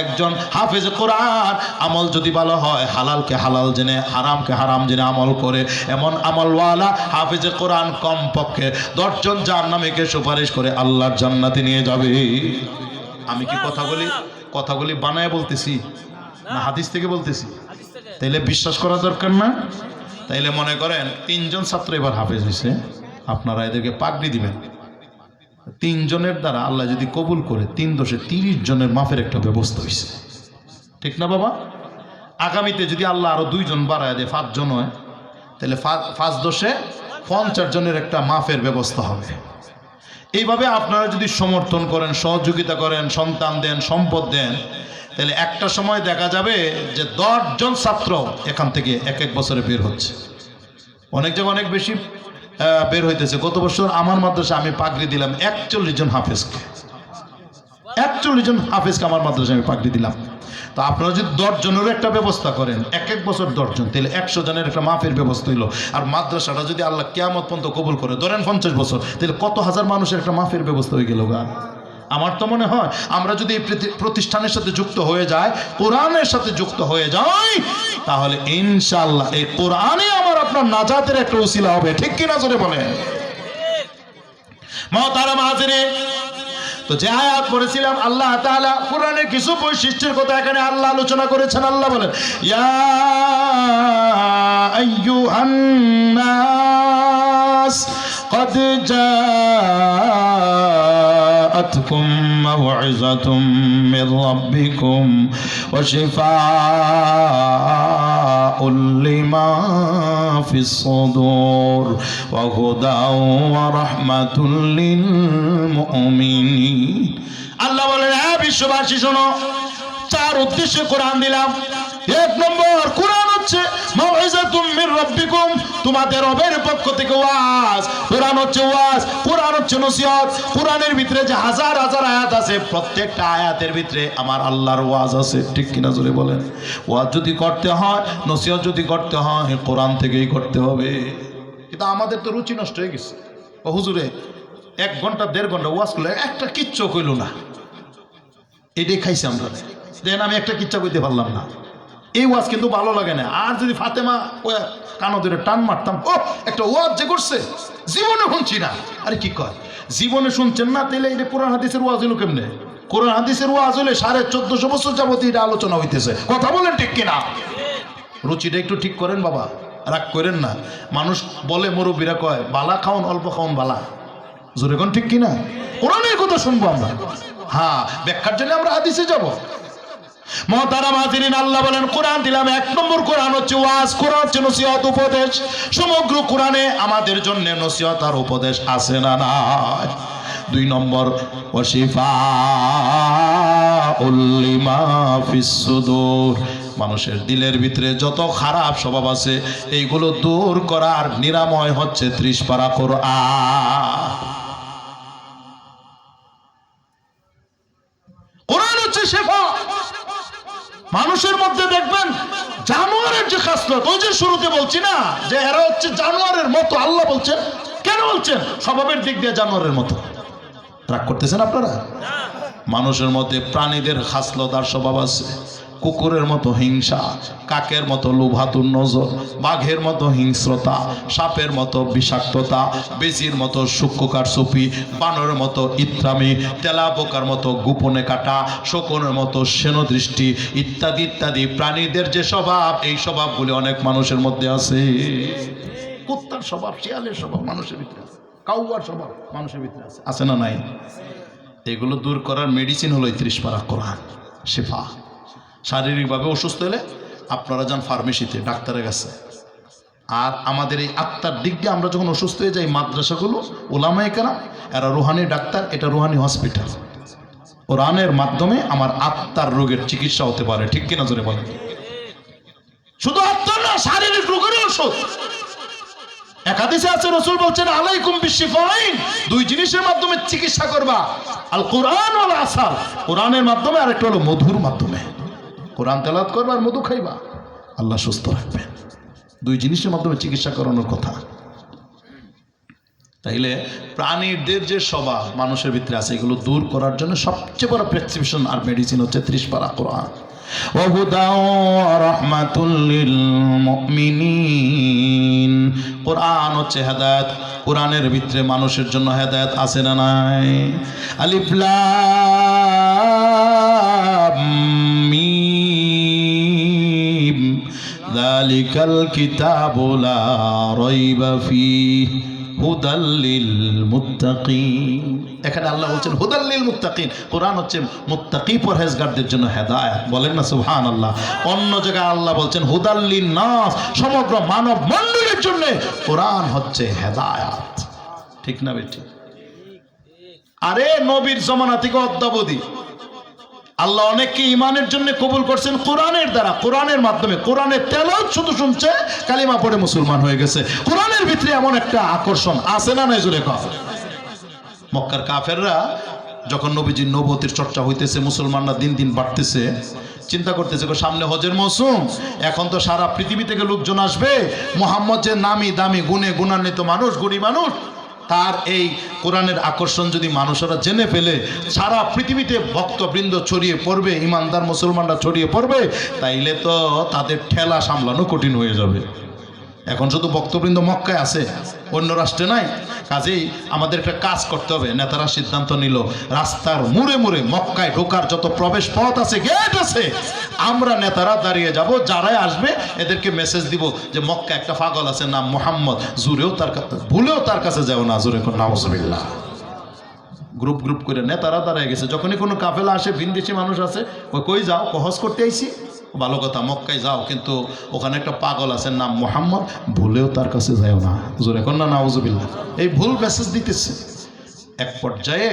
Speaker 1: একজন হাফেজ কোরআন আমল যদি ভালো হয়, হালালকে হালাল জেনে, হারামকে হারাম জেনে আমল করে, এমন আমলওয়ালা হাফেজ কোরআন কমপক্ষে 10 জন জাহান্নামীকে সুপারিশ করে আল্লাহর জান্নাতে নিয়ে যাবে। আমি কি কথাগুলি বানায় বলতেছি না হাদিস থেকে বলতেছি? তাইলে বিশ্বাস করা দরকার না? তাইলে মনে করেন 3 জন ছাত্র এবার হাফেজ হয়েছে, আপনারা এদেরকে পাগড়ি দিবেন। 3 জনের দ্বারা আল্লাহ যদি কবুল করে 3 দোষে 30 জনের মাফের একটা ব্যবস্থা হয়েছে, ঠিক না বাবা? আগামীতে যদি আল্লাহ আরো 2 জন বাড়ায় দেয়, 5 জন হয়, তাহলে 5 দোষে 50 জনের একটা মাফের ব্যবস্থা হবে। এইভাবে আপনারা যদি সমর্থন করেন, সহযোগিতা করেন, সন্তান দেন, সম্পদ দেন, তাহলে একটা সময় দেখা যাবে যে 10 জন ছাত্র এখান থেকে এক বছরে বের হচ্ছে। অনেক জায়গায় অনেক বেশি বের হইতেছে। গত বছর আমার মাদ্রাসা আমি পাগড়ি দিলাম 41 জন হাফেজকে, 41 জন হাফেজকে আমার মাদ্রাসা আমি পাগড়ি দিলাম। তো আপনারা যদি 10 জনেরও একটা ব্যবস্থা করেন, এক বছর 10 জন, তাহলে 100 জনের একটা মাফের ব্যবস্থা হইলো। আর মাদ্রাসাটা যদি আল্লাহ কিয়ামত পর্যন্ত কবুল করে, ধরেন 50 বছর, তাহলে কত হাজার মানুষের একটা মাফের ব্যবস্থা হয়ে গেল গা। আমার তো মনে হয় আমরা যদি এই প্রতিষ্ঠানের সাথে যুক্ত হয়ে যায়, কোরআনের সাথে যুক্ত হয়ে যাই, তাহলে ইনশাআল্লাহ এই কোরআনই আমার আপনার নাজাতের একটা উসিলা হবে, ঠিক কি না জোরে বলেন? মুহতারাম হাজিরিন, তো যে আয়াত পড়েছিলাম, আল্লাহ তাআলা কোরআনের কিছু বৈশিষ্ট্যের কথা এখানে আল্লাহ আলোচনা করেছেন। আল্লাহ বলেন, ইয়া আইয়ুহান নাস قد جاءتكم موعظة من ربكم وشفاء لما في الصدور وهدى ورحمة للمؤمنين। আল্লাহ বলেন, হ্যাঁ বিশ্ববাসী শোনো, 4 উদ্দেশ্যে কোরআন দিলাম। 1 নম্বর, কোরআন হচ্ছে মাউইজাতুম মির রাব্বিকুম, তোমাদের রবের পক্ষ থেকে ওয়াজ। কোরআন হচ্ছে ওয়াজ, কোরআন হচ্ছে নসিহত। কোরআনের ভিতরে যে হাজার হাজার আয়াত আছে, প্রত্যেকটা আয়াতের ভিতরে আমার আল্লাহর ওয়াজ আছে, ঠিক কিনা জোরে বলেন? ওয়াজ যদি করতে হয়, নসিহত যদি করতে হয়, কোরআন থেকেই করতে হবে। কিন্তু আমাদের তো রুচি নষ্ট হয়ে গেছে। ও হুজুরে 1 ঘন্টা 1.5 ঘন্টা ওয়াজ করলে একটা কিচ্ছু কইল না, এটাই খাইছি আমরা। দেন আমি একটা কিচ্ছা কইতে পারলাম না, এই ওয়াজ কিন্তু ভালো লাগে না। আর যদি ফাতেমা ওই কানো ধরে টান মারতাম, ও একটা ওয়াজ যে করছে, জীবনে শুনছি না। আরে কি কয়, জীবনে শুনছেন না? তাহলে এটা কোরআন হাদিসের ওয়াজ হলো কেমনে? কোরআন হাদিসের ওয়াজ হলে 1450 বছর যাবত এটা আলোচনা হইতেছে, কথা বলেন ঠিক কিনা? রুচিটা একটু ঠিক করেন বাবা, রাগ করেন না। মানুষ বলে, মুরব্বীরা কয়, বালা খাওন অল্প খাওন বালা, জোরে কোন ঠিক কিনা? কোরআনের কথা শুনবো আমরা, হ্যাঁ, ব্যাখ্যার জন্য আমরা হাদিসে যাব। মুহতারাম হাজিরিন, আল্লাহ বলেন কোরআন দিলাম। 1 নম্বর, কোরআন হচ্ছে ওয়াজ, কোরআন হচ্ছে নসিহত, উপদেশ। সমগ্র কোরআনে আমাদের জন্য নসিহত আর উপদেশ আছে না নাই? 2 নম্বর, ওয়াশিফাউল লিমা ফিস সুদূর, মানুষের দিলের ভিতরে যত খারাপ স্বভাব আছে এইগুলো দূর করার নিরাময় হচ্ছে 30 পারা কোরআন। কোরআন হচ্ছে শিফা। মানুষের মধ্যে দেখবেন জানোয়ারের যে খাসলত, ওই যে শুরুতে বলছি না যে এরা হচ্ছে জানোয়ারের মতো, আল্লাহ বলছেন। কেন বলছেন? স্বভাবের দিক দিয়ে জানোয়ারের মতো। রাগ করতেছেন আপনারা? মানুষের মধ্যে প্রাণীদের খাসলত আর স্বভাব আছে। কুকুরের মতো হিংসা, কাকের মতো লোভাতুর নজর, বাঘের মতো হিংস্রতা, সাপের মতো বিষাক্ততা, বেজির মতো সূক্ষ্মকার সুপি, বানরের মতো ইত্রামি, তেলাপোকার মতো গোপনে কাটা, শকুনের মতো সেনদৃষ্টি, ইত্যাদি ইত্যাদি প্রাণীদের যে স্বভাব, এই স্বভাবগুলি অনেক মানুষের মধ্যে আছে। কুত্তার স্বভাব, শিয়ালের স্বভাব মানুষের ভিতরে আছে, কাউয়ার স্বভাব মানুষের ভিতরে আছে, আছে না নাই? এগুলো দূর করার মেডিসিন হলো 30 পারা কোরআন, শিফা। শারীরিকভাবে অসুস্থ হলে আপনারা যান ফার্মেসিতে, ডাক্তারের কাছে। আর আমাদের এই আত্মার দিক দিয়ে আমরা যখন অসুস্থ হয়ে যাই, মাদ্রাসাগুলো, ওলামায়ে কেরাম, এরা রুহানি ডাক্তার, এটা রুহানি হসপিটাল। কোরআনের মাধ্যমে আমার আত্মার রোগের চিকিৎসা হতে পারে, ঠিক কিনা জোরে বলেন? শুধু আত্মার না, শারীরিক রোগেরও ওষুধ। এক হাদিসে আছে, রাসূল বলছেন, আলাইকুম বিশিফাইন, 2 জিনিসের মাধ্যমে চিকিৎসা করবা, আল কোরআন ওয়াল আসাল, কোরআনের মাধ্যমে, আর একটা হলো মধুর মাধ্যমে। কোরআন তেলাওয়াত করবা আর মধু খাইবা, আল্লাহ সুস্থ রাখবেন। 2 জিনিসের মাধ্যমে চিকিৎসা করানোর কথা। তাইলে প্রাণীদের যে স্বভাব মানুষের ভিতরে আছে, এগুলো দূর করার জন্য সবচেয়ে বড় প্রেসক্রিপশন আর মেডিসিন হচ্ছে 30 পারা কোরআন। ওয়াহুদা ওয়া রাহমাতুল লিল মুমিনিন, কোরআন হচ্ছে হেদায়েত। কোরআনের ভিতরে মানুষের জন্য হেদায়েত আছে না নাই? আলিফ লাম মিম যালিকাল কিতাবু লা রাইবা ফীহি হুদাল লিল মুত্তাকিন। এখানে আল্লাহ বলছেন হুদাল লিল মুত্তাকিন, কোরআন হচ্ছে মুত্তাকি পরহেজগারদের জন্য হেদায়েত। বলেন না সুবহানাল্লাহ। অন্য জায়গায় আল্লাহ বলছেন হুদাল লিন নাস, সমগ্র মানব মণ্ডলীর জন্য কোরআন হচ্ছে হেদায়েত। ঠিক না বেটি? আরে নবীর জমানা থেকে অদ্যাবধি আল্লাহ অনেককে ইমানের জন্য কবুল করছেন কোরআনের দ্বারা, কোরআনের মাধ্যমে। কোরআনের তেলাওয়াত শুধু শুনছে, কালিমা পড়ে মুসলমান হয়ে গেছে। কোরআনের ভিতরে এমন একটা আকর্ষণ আছে না নাই জোরে কও? মক্কার কাফেররা যখন নবীজির নবুয়তের চর্চা হইতেছে, মুসলমানরা দিন দিন বাড়তেছে, চিন্তা করতেছে সামনে হজের মৌসুম, এখন তো সারা পৃথিবী থেকে লোকজন আসবে, মুহাম্মদ যে নামি দামি গুণে গুণান্বিত মানুষ, গুণী মানুষ, তার এই কোরআনের আকর্ষণ যদি মানুষেরা জেনে ফেলে, সারা পৃথিবীতে ভক্তবৃন্দ ছড়িয়ে পড়বে, ইমানদার মুসলমানরা ছড়িয়ে পড়বে, তাইলে তো তাদের ঠেলা সামলানো কঠিন হয়ে যাবে। এখন শুধু ভক্তবৃন্দ মক্কায় আছে, অন্য রাষ্ট্রে নাই। কাজেই আমাদের একটা কাজ করতে হবে। নেতারা সিদ্ধান্ত নিল, রাস্তার মুড়ে মুড়ে মক্কায় ঢোকার যত প্রবেশ পথ আছে, গেট আছে, আমরা নেতারা দাঁড়িয়ে যাব, যারাই আসবে এদেরকে মেসেজ দিব যে মক্কা একটা পাগল আছে নাম মুহাম্মদ, জুরেও তার কাছে, ভুলেও তার কাছে যাও না। জোরে কোন নাউজুবিল্লাহ। গ্রুপ গ্রুপ করে নেতারা দাঁড়িয়ে গেছে। যখনই কোনো কাফেলা আসে, ভিনদেশি মানুষ আছে, কই যাও? হজ করতে আইছি। ভালো কথা, মক্কায় যাও, কিন্তু ওখানে একটা পাগল আছে নাম মুহাম্মদ, ভুলেও তার কাছে যাও না। জোরে কোন না নাউজুবিল্লাহ। এই ভুল মেসেজ দিতেছে। এক পর্যায়ে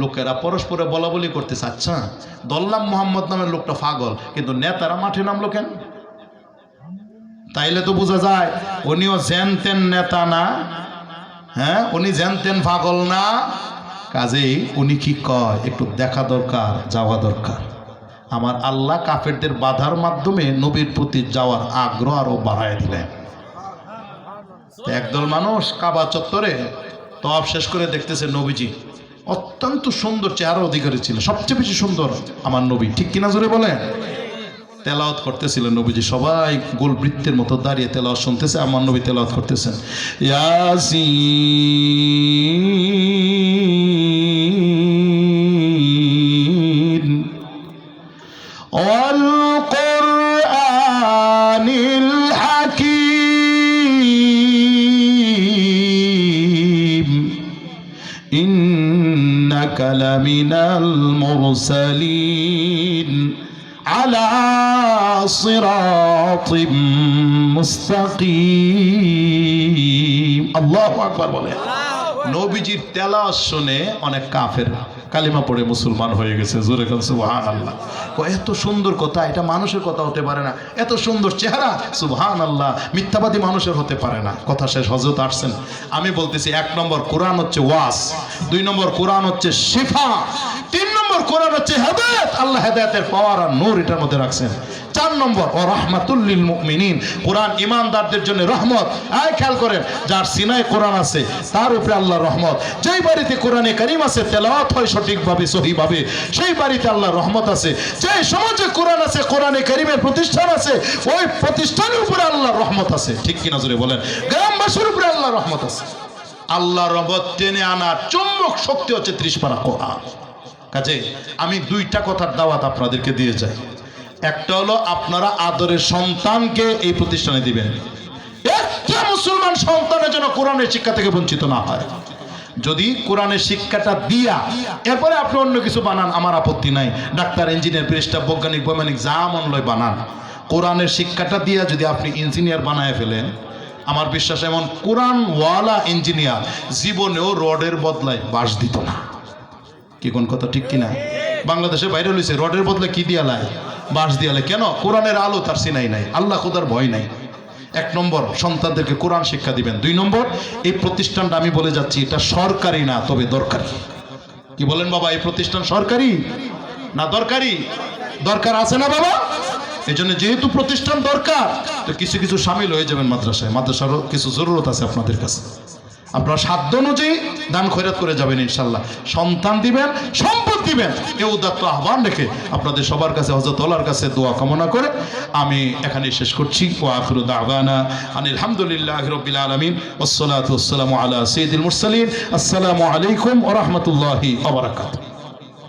Speaker 1: লোকেরা পরস্পরে বলা বলি করতেছে, আচ্ছা দল্লাম মুহাম্মদ নামের লোকটা পাগল, কিন্তু নেতারা মাঠে নামলো কেন? তাইলে তো বোঝা যায় উনিও জেনতেন নেতা না, হ্যাঁ, উনি জেনতেন পাগল না। কাজেই উনি কি কয়, একটু দেখা দরকার, যাওয়া দরকার। আমার আল্লাহ কাফেরদের বাধার মাধ্যমে নবীর প্রতি যাওয়ার আগ্রহ আরো বাড়ায় দিলেন। একদল মানুষ কাবা চত্বরে তওয়াফ শেষ করে দেখতেছে নবীজি অত্যন্ত সুন্দর চেহারা অধিকারী ছিল, সবচেয়ে বেশি সুন্দর আমার নবী, ঠিক কিনা জোরে বলেন? তেলাওয়াত করতেছিলেন নবীজি, সবাই গোল বৃত্তের মতো দাঁড়িয়ে তেলাওয়াত শুনতেছে, আমার নবী তেলাওয়াত করতেছেন, ইয়াসিন ওয়াল কুরআনিল হাকীম ইন্নাকা লামিনাল মুরসালিন আলা সিরাতিম মুস্তাকিম। আল্লাহু আকবার বলে। নবীজির তেলাওয়াত শুনে অনেক কাফের কালিমা পড়ে মুসলমান হয়ে গেছে। জোরে কান সুবহানাল্লাহ। এত সুন্দর কথা, এটা মানুষের কথা হতে পারে না। এত সুন্দর চেহারা, সুবহানাল্লাহ, মিথ্যাবাদী মানুষের হতে পারে না। কথা শেষ। হযরত আসছেন। আমি বলতেছি, 1 নম্বর কোরআন হচ্ছে ওয়াজ, 2 নম্বর কোরআন হচ্ছে শিফা, 3 নম্বর কোরআন হচ্ছে হেদায়েত। আল্লাহ হেদায়েতের পাওয়ার আর নূর এটার মধ্যে রাখছেন। 4 নম্বর ও রাহমাতুল লিল মুমিনিন, কোরআন ইমানদারদের জন্য রহমত। আয় খেয়াল করেন, যার সিনায় কোরআন আছে তার উপরে আল্লাহর রহমত। যেই বাড়িতে কোরআনে কারীম আছে, তেলাওয়াত হয় সঠিকভাবে, সহিভাবে, সেই বাড়িতে আল্লাহর রহমত আছে। যে সমাজে কোরআন আছে, কোরআনে কারীমের প্রতিষ্ঠান আছে, ওই প্রতিষ্ঠানের উপরে আল্লাহর রহমত আছে। ঠিক কিনা জোরে বলেন? গ্রামবাসীর উপরে আল্লাহর রহমত আছে। আল্লাহর রহমত টেনে আনার চুম্বক শক্তি হচ্ছে 30 পারা কোরআন। কাজে আমি 2টা কথার দাওয়াত আপনাদেরকে দিয়ে যাই। একটা হলো, আপনারা আদরের সন্তানকে এই প্রতিষ্ঠানে দিবেন। একটা মুসলমান সন্তানের জন্য কোরআনের শিক্ষা থেকে বঞ্চিত না হয়। যদি কোরআনের শিক্ষাটা দিয়া এরপরে আপনি অন্য কিছু বানান, আমার আপত্তি নাই। ডাক্তার, ইঞ্জিনিয়ার, ব্যারিস্টার, বৈজ্ঞানিক, বৈমানিক যা মন লয় বানান। কোরআনের শিক্ষাটা দিয়া যদি আপনি ইঞ্জিনিয়ার বানায় ফেলেন, আমার বিশ্বাস এমন কোরআনওয়ালা ইঞ্জিনিয়ার জীবনেও রডের বদলায় বাঁশ দিত না। কি কোন কথা ঠিক কিনা? বাংলাদেশে বাইরে লইছে, রডের বদলে কি দিয়ালায়? বাঁশ দিয়ালে। কেন? কোরআনের আলো তার সিনাই নাই, আল্লাহ খোদার ভয় নাই। 1 নম্বর, সন্তানদেরকে কোরআন শিক্ষা দিবেন। 2 নম্বর, এই প্রতিষ্ঠানটা আমি বলে যাচ্ছি, এটা সরকারি না, তবে দরকারি। কি বলেন বাবা? এই প্রতিষ্ঠান সরকারি না দরকারি? দরকার আছে না বাবা? এই জন্য যেহেতু প্রতিষ্ঠান দরকার, তো কিছু কিছু সামিল হয়ে যাবেন মাদ্রাসায়। মাদ্রাসারও কিছু জরুরত আছে আপনাদের কাছে। আপনারা সাধ্য অনুযায়ী দান খয়রাত করে যাবেন ইনশাল্লাহ। সন্তান দিবেন, সম্পদ দিবেন, এই উদাত্ত আহ্বান রেখে আপনাদের সবার কাছে, হযরত ওলার কাছে দোয়া কামনা করে আমি এখানে শেষ করছি। ওয়া আখিরু দাওয়ানা আনিল হামদুলিল্লাহি রাব্বিল আলামিন ওয়াসসালাতু ওয়াসসালামু আলা সাইয়্যিদিল মুরসালিন। আসসালামু আলাইকুম ওয়া রাহমাতুল্লাহি ওয়া বারাকাতুহু।